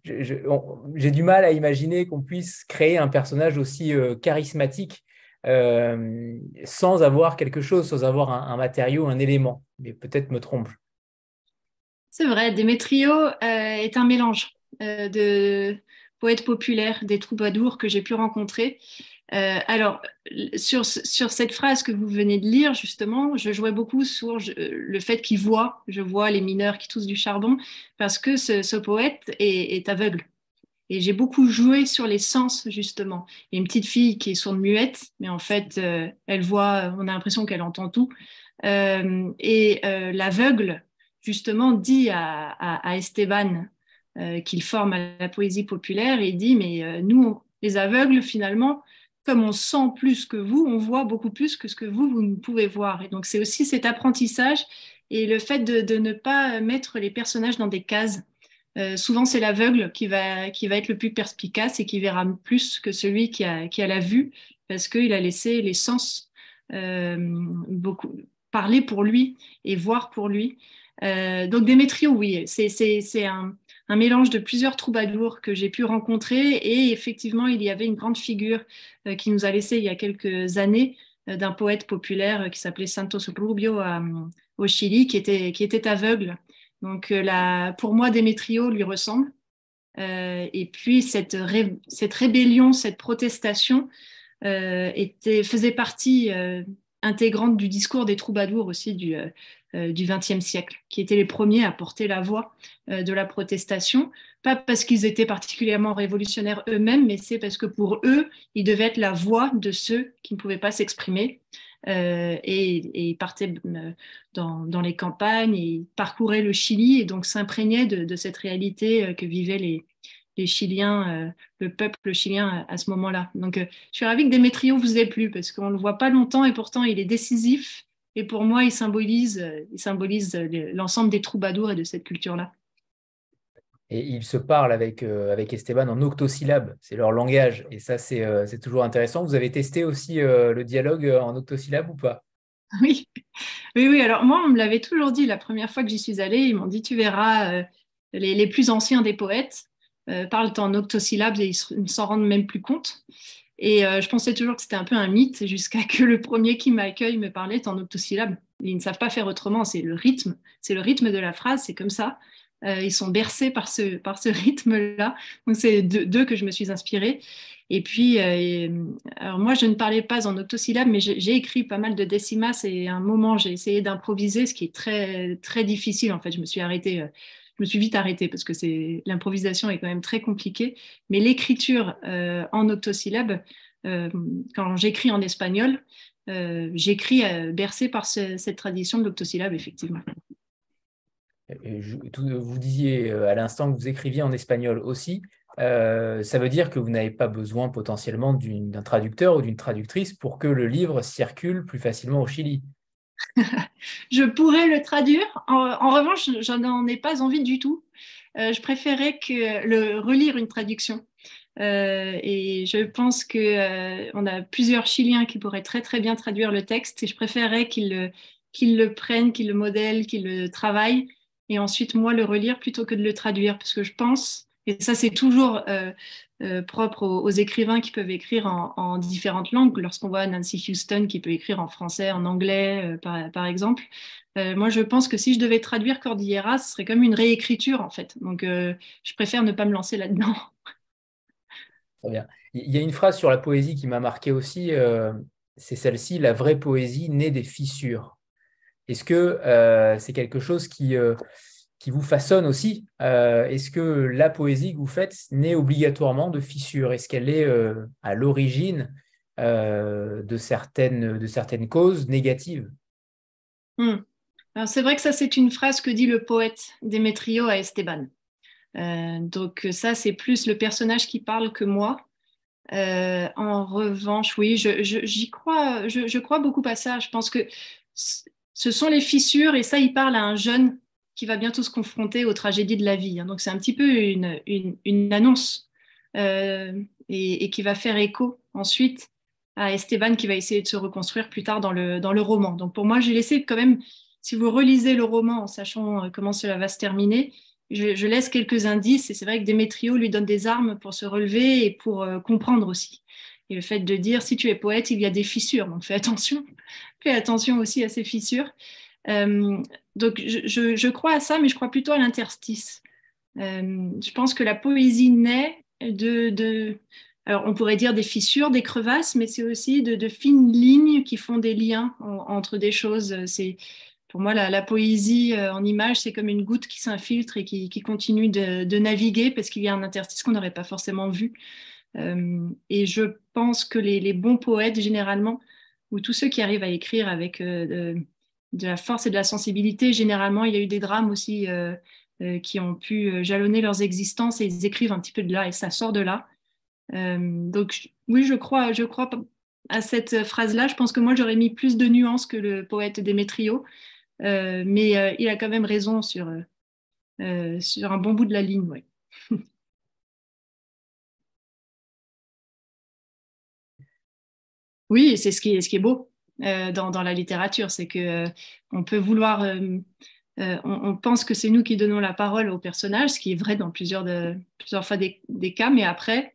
J'ai du mal à imaginer qu'on puisse créer un personnage aussi charismatique sans avoir quelque chose, sans avoir un matériau, un élément. Mais peut-être me trompe. C'est vrai, Démétrio est un mélange de poètes populaires, des troubadours que j'ai pu rencontrer. Alors, sur cette phrase que vous venez de lire, justement, je jouais beaucoup sur le fait qu'il voit, je vois les mineurs qui toussent du charbon, parce que ce poète est aveugle. Et j'ai beaucoup joué sur les sens, justement. Il y a une petite fille qui est sourde muette, mais en fait, elle voit, on a l'impression qu'elle entend tout. L'aveugle, justement, dit à Esteban qu'il forme à la poésie populaire, et il dit, mais nous, les aveugles, finalement, comme on sent plus que vous, on voit beaucoup plus que ce que vous ne pouvez voir. Et donc, c'est aussi cet apprentissage et le fait de ne pas mettre les personnages dans des cases. Souvent, c'est l'aveugle qui va être le plus perspicace et qui verra plus que celui qui a la vue, parce qu'il a laissé les sens beaucoup parler pour lui et voir pour lui. Donc, Démétrio, oui, c'est un mélange de plusieurs troubadours que j'ai pu rencontrer, et effectivement, il y avait une grande figure qui nous a laissé il y a quelques années d'un poète populaire qui s'appelait Santos Rubio au Chili, qui était aveugle. Donc, pour moi, Démétrio lui ressemble. Et puis, cette rébellion, cette protestation faisait partie intégrante du discours des troubadours aussi du XXe siècle, qui étaient les premiers à porter la voix de la protestation, pas parce qu'ils étaient particulièrement révolutionnaires eux-mêmes, mais c'est parce que pour eux, ils devaient être la voix de ceux qui ne pouvaient pas s'exprimer. Et ils partaient dans les campagnes, et ils parcouraient le Chili et donc s'imprégnaient de cette réalité que vivaient les Chiliens, le peuple chilien à ce moment-là. Donc, je suis ravie que Démétrio vous ait plu, parce qu'on ne le voit pas longtemps et pourtant il est décisif. Et pour moi, il symbolise l'ensemble des troubadours et de cette culture-là. Et ils se parlent avec Esteban en octosyllabes, c'est leur langage. Et ça, c'est toujours intéressant. Vous avez testé aussi le dialogue en octosyllabes ou pas? Oui. Oui. Alors moi, on me l'avait toujours dit la première fois que j'y suis allée. Ils m'ont dit, tu verras, les plus anciens des poètes parlent en octosyllabes et ils ne s'en rendent même plus compte. Et je pensais toujours que c'était un peu un mythe jusqu'à que le premier qui m'accueille me parlait en octosyllabes. Ils ne savent pas faire autrement, c'est le rythme de la phrase, c'est comme ça. Ils sont bercés par ce rythme-là. Donc c'est d'eux que je me suis inspirée. Et puis, alors moi, je ne parlais pas en octosyllabes, mais j'ai écrit pas mal de décimas, et à un moment, j'ai essayé d'improviser, ce qui est très, très difficile. En fait, je me suis vite arrêtée parce que l'improvisation est quand même très compliquée. Mais l'écriture en octosyllabes, quand j'écris en espagnol, j'écris bercé par cette tradition de l'octosyllabe, effectivement. Vous disiez à l'instant que vous écriviez en espagnol aussi. Ça veut dire que vous n'avez pas besoin potentiellement d'un traducteur ou d'une traductrice pour que le livre circule plus facilement au Chili. Je pourrais le traduire. En revanche, je n'en ai pas envie du tout. Je préférais relire une traduction. Et je pense qu'on a plusieurs Chiliens qui pourraient très très bien traduire le texte, et je préférais qu'ils qu'ils le prennent, qu'ils le modèlent, qu'ils le travaillent, et ensuite moi le relire plutôt que de le traduire, parce que je pense, et ça c'est toujours propre aux écrivains qui peuvent écrire en différentes langues, lorsqu'on voit Nancy Houston qui peut écrire en français, en anglais par exemple, moi je pense que si je devais traduire Cordillera, ce serait comme une réécriture en fait, donc je préfère ne pas me lancer là-dedans. Très bien. Il y a une phrase sur la poésie qui m'a marqué aussi, c'est celle-ci: la vraie poésie naît des fissures. Est-ce que c'est quelque chose qui vous façonne aussi? Est-ce que la poésie que vous faites naît obligatoirement de fissures? Est-ce qu'elle est à l'origine de certaines causes négatives? Alors, c'est vrai que ça, c'est une phrase que dit le poète Démétrio à Esteban. Donc ça, c'est plus le personnage qui parle que moi. En revanche, oui, j'y crois, je crois beaucoup à ça. Je pense que ce sont les fissures, et ça, il parle à un jeune qui va bientôt se confronter aux tragédies de la vie. Donc c'est un petit peu une annonce et qui va faire écho ensuite à Esteban qui va essayer de se reconstruire plus tard dans le roman. Donc pour moi, j'ai laissé quand même, si vous relisez le roman en sachant comment cela va se terminer, je laisse quelques indices, et c'est vrai que Démétrio lui donne des armes pour se relever et pour comprendre aussi. Et le fait de dire, si tu es poète, il y a des fissures, donc fais attention aussi à ces fissures. Donc je crois à ça, mais je crois plutôt à l'interstice. Je pense que la poésie naît alors on pourrait dire des fissures, des crevasses, mais c'est aussi de fines lignes qui font des liens entre des choses. Pour moi, la poésie en images, c'est comme une goutte qui s'infiltre et qui continue de naviguer parce qu'il y a un interstice qu'on n'aurait pas forcément vu. Et je pense que les bons poètes, généralement, ou tous ceux qui arrivent à écrire avec de la force et de la sensibilité, généralement, il y a eu des drames aussi qui ont pu jalonner leurs existences, et ils écrivent un petit peu de là, et ça sort de là. Donc oui, je crois à cette phrase-là. Je pense que moi, j'aurais mis plus de nuances que le poète Démétrio. Mais il a quand même raison sur un bon bout de la ligne. Ouais. Oui, c'est ce qui est beau dans la littérature, c'est que on peut vouloir, on pense que c'est nous qui donnons la parole aux personnages, ce qui est vrai dans plusieurs fois des cas, mais après,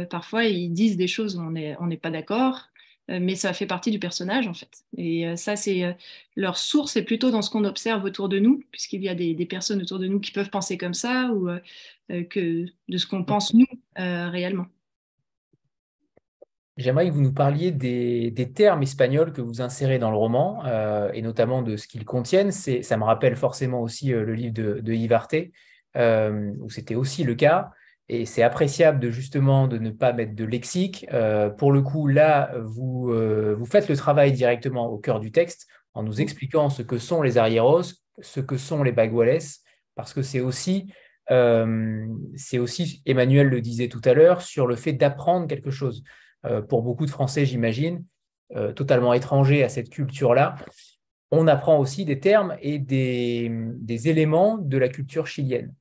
parfois ils disent des choses où on n'est pas d'accord. Mais ça fait partie du personnage en fait. Et ça, leur source est plutôt dans ce qu'on observe autour de nous, puisqu'il y a des personnes autour de nous qui peuvent penser comme ça, ou que de ce qu'on pense nous réellement. J'aimerais que vous nous parliez des termes espagnols que vous insérez dans le roman, et notamment de ce qu'ils contiennent. Ça me rappelle forcément aussi le livre de Yves Arté, où c'était aussi le cas. Et c'est appréciable de ne pas mettre de lexique. Pour le coup, là, vous faites le travail directement au cœur du texte en nous expliquant ce que sont les arrieros, ce que sont les baguales, parce que c'est aussi, Emmanuel le disait tout à l'heure, sur le fait d'apprendre quelque chose. Pour beaucoup de Français, j'imagine, totalement étrangers à cette culture-là, on apprend aussi des termes et des éléments de la culture chilienne.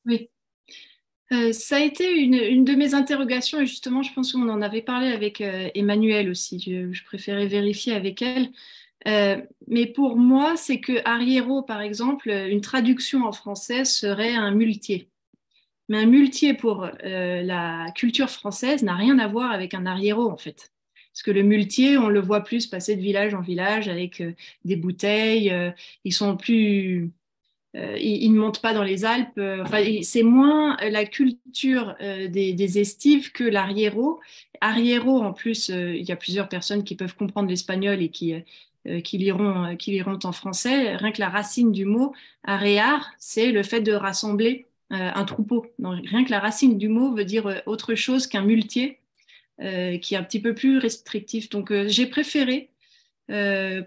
Oui. Ça a été une de mes interrogations, et justement, je pense qu'on en avait parlé avec Emmanuel aussi. Je préférais vérifier avec elle. Mais pour moi, c'est que arriero, par exemple, une traduction en français serait un muletier. Mais un muletier pour la culture française n'a rien à voir avec un arriero, en fait. Parce que le muletier, on le voit plus passer de village en village avec des bouteilles. Ils sont plus... ils ne montent pas dans les Alpes. Enfin, c'est moins la culture des estives que l'arriero. Arriero, en plus, il y a plusieurs personnes qui peuvent comprendre l'espagnol et qui liront en français. Rien que la racine du mot arrear, c'est le fait de rassembler un troupeau. Donc, rien que la racine du mot veut dire autre chose qu'un muletier, qui est un petit peu plus restrictif. Donc, j'ai préféré,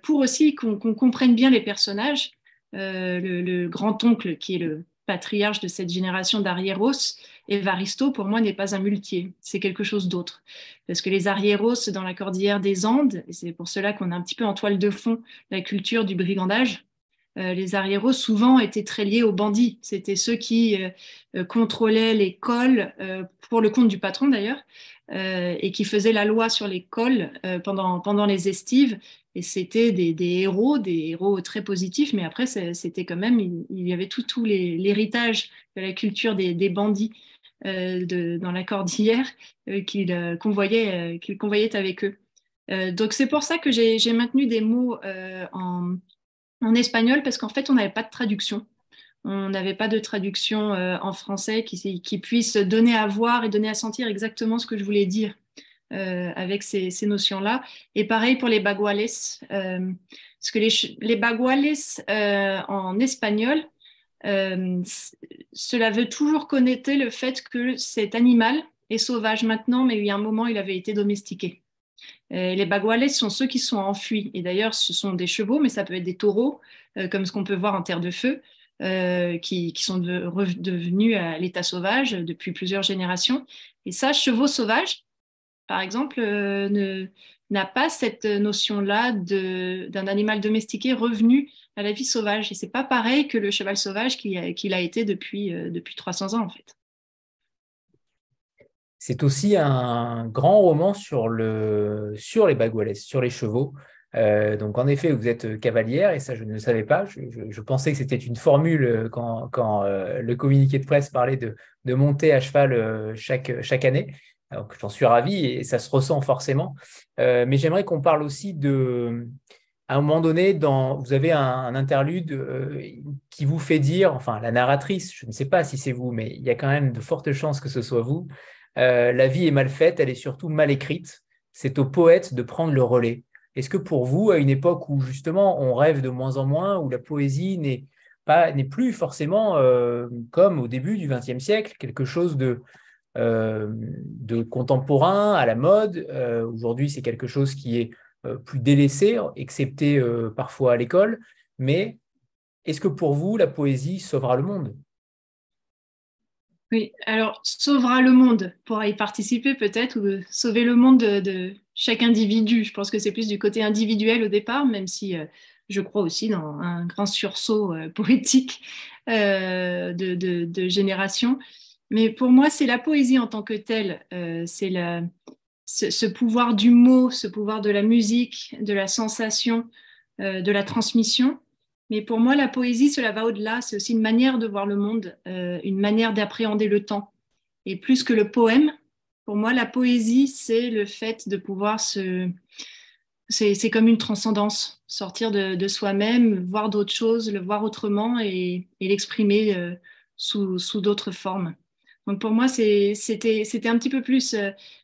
pour aussi qu'on comprenne bien les personnages, le grand-oncle qui est le patriarche de cette génération d'arrieros, Evaristo, pour moi, n'est pas un muletier, c'est quelque chose d'autre. Parce que les arrieros dans la cordillère des Andes, et c'est pour cela qu'on a un petit peu en toile de fond la culture du brigandage, les arrieros souvent étaient très liés aux bandits. C'était ceux qui contrôlaient les cols, pour le compte du patron d'ailleurs, et qui faisaient la loi sur les cols pendant les estives. Et c'était des héros très positifs, mais après, c'était quand même, il y avait tout l'héritage de la culture des bandits dans la cordillère qu'ils convoyaient avec eux. Donc c'est pour ça que j'ai maintenu des mots en espagnol, parce qu'en fait, on n'avait pas de traduction. On n'avait pas de traduction en français qui puisse donner à voir et donner à sentir exactement ce que je voulais dire avec ces notions-là. Et pareil pour les baguales, parce que les baguales en espagnol, cela veut toujours connoter le fait que cet animal est sauvage maintenant, mais il y a un moment, il avait été domestiqué. Les baguales sont ceux qui sont enfuis. Et d'ailleurs, ce sont des chevaux, mais ça peut être des taureaux, comme ce qu'on peut voir en Terre de Feu, qui sont devenus à l'état sauvage depuis plusieurs générations. Et ça, chevaux sauvages, par exemple, n'a pas cette notion-là d'un animal domestiqué revenu à la vie sauvage. Et c'est pas pareil que le cheval sauvage qu'il a été depuis 300 ans, en fait. C'est aussi un grand roman sur les baguales, sur les chevaux. Donc, en effet, vous êtes cavalière, et ça, je ne le savais pas. Je pensais que c'était une formule quand le communiqué de presse parlait de monter à cheval chaque année. Donc, j'en suis ravi et ça se ressent forcément. Mais j'aimerais qu'on parle aussi à un moment donné, vous avez un interlude qui vous fait dire, enfin, la narratrice, je ne sais pas si c'est vous, mais il y a quand même de fortes chances que ce soit vous. La vie est mal faite, elle est surtout mal écrite. C'est au poète de prendre le relais. Est-ce que pour vous, à une époque où justement on rêve de moins en moins, où la poésie n'est plus forcément comme au début du XXe siècle, quelque chose de contemporain, à la mode, aujourd'hui c'est quelque chose qui est plus délaissé, excepté parfois à l'école, mais est-ce que pour vous, la poésie sauvera le monde? Oui, alors sauvera le monde pourra y participer peut-être, ou sauver le monde de chaque individu. Je pense que c'est plus du côté individuel au départ, même si je crois aussi dans un grand sursaut poétique de génération. Mais pour moi, c'est la poésie en tant que telle, c'est ce pouvoir du mot, ce pouvoir de la musique, de la sensation, de la transmission. Mais pour moi, la poésie, cela va au-delà. C'est aussi une manière de voir le monde, une manière d'appréhender le temps. Et plus que le poème, pour moi, la poésie, c'est le fait de pouvoir c'est comme une transcendance, sortir de soi-même, voir d'autres choses, le voir autrement et l'exprimer sous d'autres formes. Donc pour moi, c'était un petit peu plus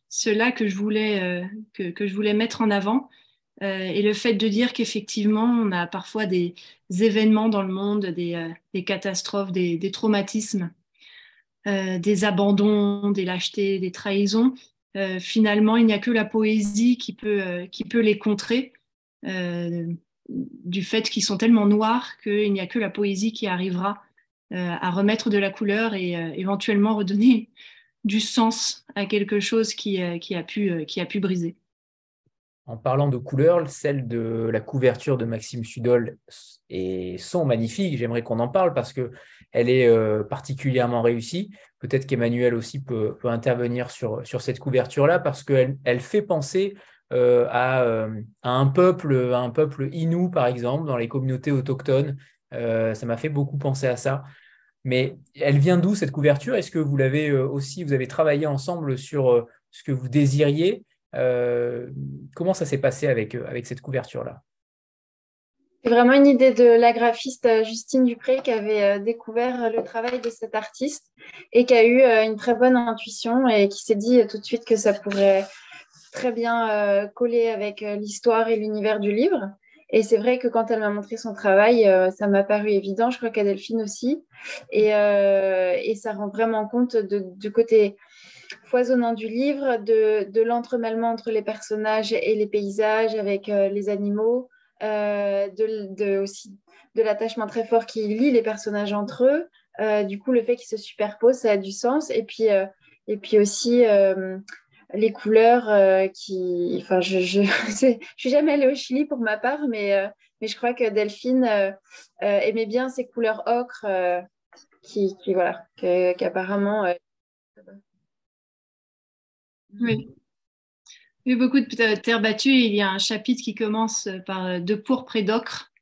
cela que que je voulais mettre en avant. Et le fait de dire qu'effectivement, on a parfois des événements dans le monde, des catastrophes, des traumatismes, des abandons, des lâchetés, des trahisons. Finalement, il n'y a que la poésie qui peut les contrer, du fait qu'ils sont tellement noirs qu'il n'y a que la poésie qui arrivera à remettre de la couleur et éventuellement redonner du sens à quelque chose qui a pu briser. En parlant de couleurs, celles de la couverture de Maxime Sudol sont magnifiques. J'aimerais qu'on en parle parce qu'elle est particulièrement réussie. Peut-être qu'Emmanuel aussi peut intervenir sur cette couverture-là parce qu'elle fait penser à un peuple Innu, par exemple, dans les communautés autochtones. Ça m'a fait beaucoup penser à ça. Mais elle vient d'où cette couverture? Est-ce que vous l'avez vous avez travaillé ensemble sur ce que vous désiriez? Comment ça s'est passé avec cette couverture-là? C'est vraiment une idée de la graphiste Justine Dupré qui avait découvert le travail de cet artiste et qui a eu une très bonne intuition et qui s'est dit tout de suite que ça pourrait très bien coller avec l'histoire et l'univers du livre. Et c'est vrai que quand elle m'a montré son travail, ça m'a paru évident. Je crois qu'à Delphine aussi. Et ça rend vraiment compte du côté foisonnant du livre, de l'entremêlement entre les personnages et les paysages avec les animaux, aussi de l'attachement très fort qui lie les personnages entre eux. Du coup, le fait qu'ils se superposent, ça a du sens. Et puis aussi les couleurs enfin, je suis jamais allée au Chili pour ma part, mais je crois que Delphine aimait bien ces couleurs ocre voilà, qu'apparemment. Oui. Il y a beaucoup de terre battue. Il y a un chapitre qui commence par de pourpre et d'ocre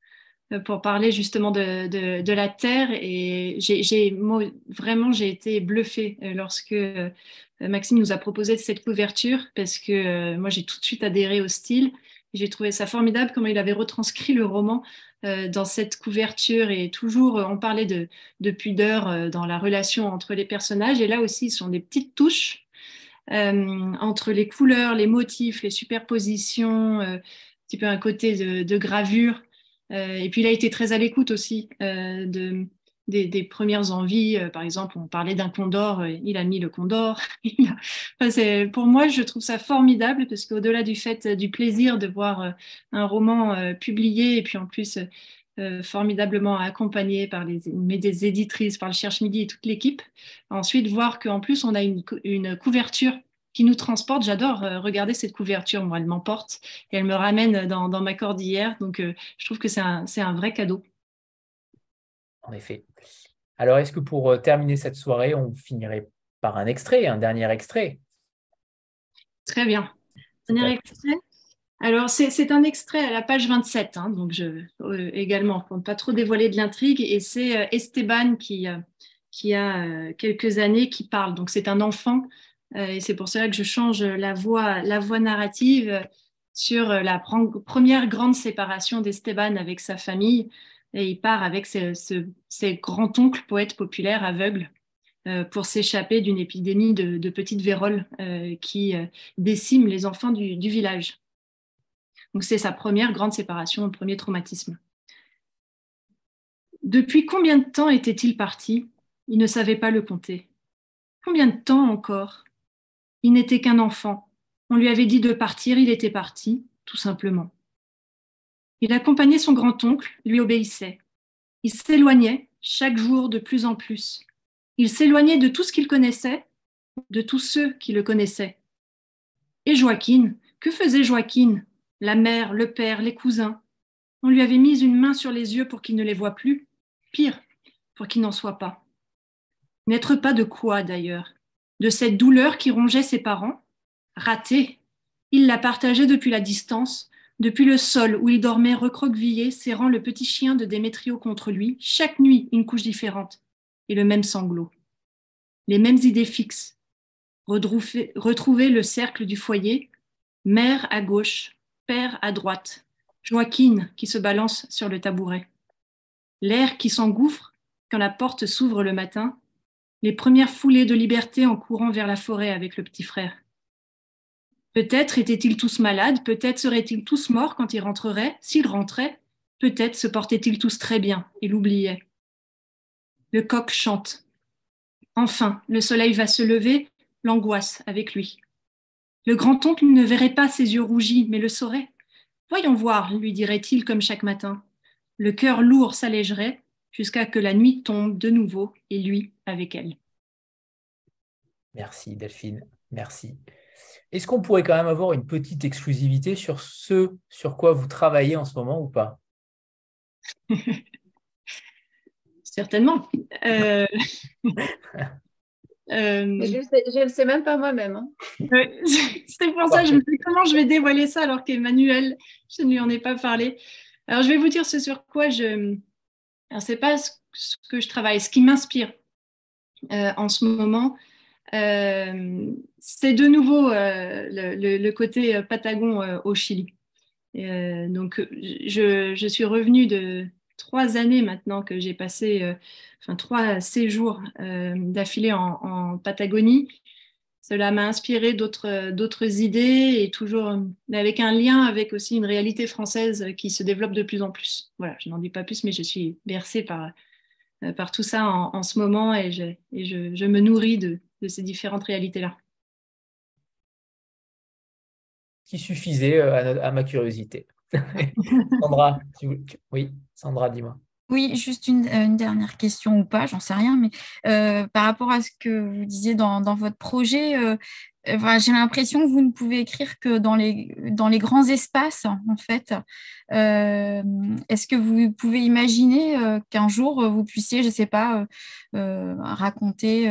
pour parler justement de la terre. Et moi, vraiment, j'ai été bluffée lorsque Maxime nous a proposé cette couverture parce que moi, j'ai tout de suite adhéré au style. J'ai trouvé ça formidable comment il avait retranscrit le roman dans cette couverture. Et toujours, on parlait de pudeur dans la relation entre les personnages. Et là aussi, ce sont des petites touches entre les couleurs, les motifs, les superpositions, un petit peu un côté de gravure. Et puis il a été très à l'écoute aussi des premières envies. Par exemple, on parlait d'un condor, il a mis le condor. Enfin, pour moi, je trouve ça formidable parce qu'au-delà du fait du plaisir de voir un roman publié et puis en plus formidablement accompagné par des éditrices, par le Cherche-Midi et toute l'équipe. Ensuite, voir qu'en plus, on a une couverture qui nous transporte. J'adore regarder cette couverture. Moi, elle m'emporte et elle me ramène dans ma cordillère. Donc, je trouve que c'est un vrai cadeau. En effet. Alors, est-ce que pour terminer cette soirée, on finirait par un extrait, un dernier extrait? Très bien. Dernier extrait. Alors, c'est un extrait à la page 27, hein, donc également, pour ne pas trop dévoiler de l'intrigue, et c'est Esteban qui a quelques années qui parle. Donc, c'est un enfant, et c'est pour cela que je change la voix narrative sur la première grande séparation d'Esteban avec sa famille, et il part avec ses grands-oncles poètes populaires aveugles pour s'échapper d'une épidémie de petite vérole qui décime les enfants du village. Donc, c'est sa première grande séparation, le premier traumatisme. Depuis combien de temps était-il parti? Il ne savait pas le compter. Combien de temps encore? Il n'était qu'un enfant. On lui avait dit de partir, il était parti, tout simplement. Il accompagnait son grand-oncle, lui obéissait. Il s'éloignait chaque jour de plus en plus. Il s'éloignait de tout ce qu'il connaissait, de tous ceux qui le connaissaient. Et Joaquin, que faisait Joaquin? La mère, le père, les cousins. On lui avait mis une main sur les yeux pour qu'il ne les voie plus. Pire, pour qu'il n'en soit pas. N'être pas de quoi, d'ailleurs? De cette douleur qui rongeait ses parents? Raté. Il la partageait depuis la distance, depuis le sol où il dormait recroquevillé, serrant le petit chien de Démétrio contre lui, chaque nuit une couche différente, et le même sanglot. Les mêmes idées fixes. Retrouver le cercle du foyer, mère à gauche, père à droite, Joaquin qui se balance sur le tabouret. L'air qui s'engouffre quand la porte s'ouvre le matin, les premières foulées de liberté en courant vers la forêt avec le petit frère. Peut-être étaient-ils tous malades, peut-être seraient-ils tous morts quand ils rentreraient, s'ils rentraient, peut-être se portaient-ils tous très bien et l'oubliaient. Le coq chante. Enfin, le soleil va se lever, l'angoisse avec lui. Le grand-oncle ne verrait pas ses yeux rougis, mais le saurait. Voyons voir, lui dirait-il comme chaque matin. Le cœur lourd s'allégerait jusqu'à que la nuit tombe de nouveau et lui avec elle. Merci Delphine, merci. Est-ce qu'on pourrait quand même avoir une petite exclusivité sur ce sur quoi vous travaillez en ce moment ou pas? Certainement. Je ne le sais même pas moi-même. Hein. C'était pour ça que je me dis comment je vais dévoiler ça alors qu'Emmanuel, je ne lui en ai pas parlé. Alors, je vais vous dire ce sur quoi Alors, c'est pas ce que je travaille, ce qui m'inspire en ce moment. C'est de nouveau le côté Patagon au Chili. Donc, je suis revenue de 3 années maintenant que j'ai passé 3 séjours d'affilée en Patagonie. Cela m'a inspiré d'autres idées et toujours avec un lien avec aussi une réalité française qui se développe de plus en plus. Voilà, je n'en dis pas plus, mais je suis bercée par tout ça en ce moment et je me nourris de ces différentes réalités-là. Qui suffisait à ma curiosité. Sandra, oui, Sandra, dis-moi. Oui, juste une dernière question ou pas, j'en sais rien, mais par rapport à ce que vous disiez dans votre projet, enfin, j'ai l'impression que vous ne pouvez écrire que dans les grands espaces, en fait. Est-ce que vous pouvez imaginer qu'un jour, vous puissiez, je ne sais pas, raconter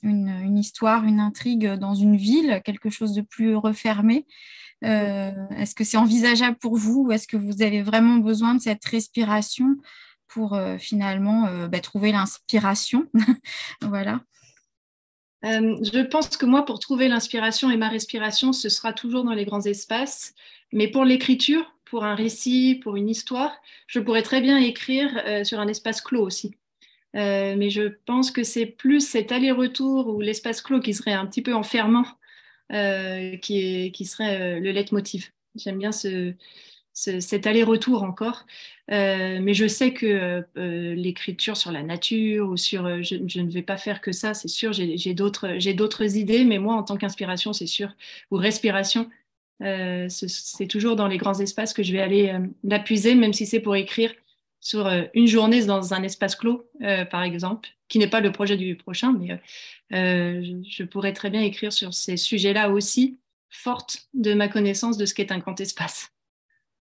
une histoire, une intrigue dans une ville, quelque chose de plus refermé? Est-ce que c'est envisageable pour vous ou est-ce que vous avez vraiment besoin de cette respiration pour finalement trouver l'inspiration? Voilà. Je pense que moi, pour trouver l'inspiration et ma respiration, ce sera toujours dans les grands espaces. Mais pour l'écriture, pour un récit, pour une histoire, je pourrais très bien écrire sur un espace clos aussi. Mais je pense que c'est plus cet aller-retour ou l'espace clos qui serait un petit peu enfermant, qui serait le leitmotiv. J'aime bien cet aller-retour encore. Mais je sais que l'écriture sur la nature ou sur, je ne vais pas faire que ça, c'est sûr. J'ai d'autres idées, mais moi, en tant qu'inspiration, c'est sûr, ou respiration, c'est toujours dans les grands espaces que je vais aller l'appuiser, même si c'est pour écrire sur une journée dans un espace clos, par exemple, qui n'est pas le projet du prochain, mais je pourrais très bien écrire sur ces sujets-là aussi, forte de ma connaissance de ce qu'est un grand espace.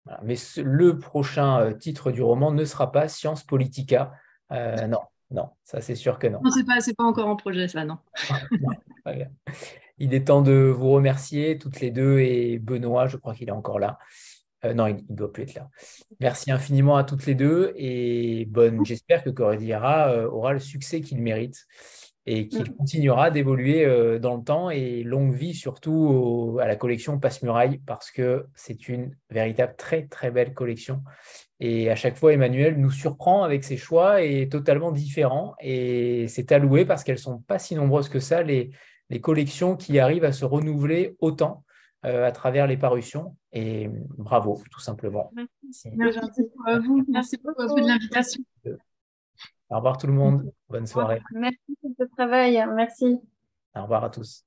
Voilà. Mais le prochain titre du roman ne sera pas Science Politica. Non, non, ça c'est sûr que non. Non, c'est pas encore en projet, ça, non. Non, pas bien. Il est temps de vous remercier toutes les deux et Benoît, je crois qu'il est encore là. Non, il ne doit plus être là. Merci infiniment à toutes les deux et j'espère que Cordillera aura le succès qu'il mérite et qu'il continuera d'évoluer dans le temps et longue vie surtout à la collection Passe-Muraille parce que c'est une véritable très très belle collection. Et à chaque fois, Emmanuel nous surprend avec ses choix et totalement différents. Et c'est à louer parce qu'elles ne sont pas si nombreuses que ça, les collections qui arrivent à se renouveler autant à travers les parutions. Et bravo, tout simplement. Merci beaucoup à vous. Merci beaucoup à vous de l'invitation. Au revoir tout le monde. Bonne soirée. Merci pour ce travail. Merci. Au revoir à tous.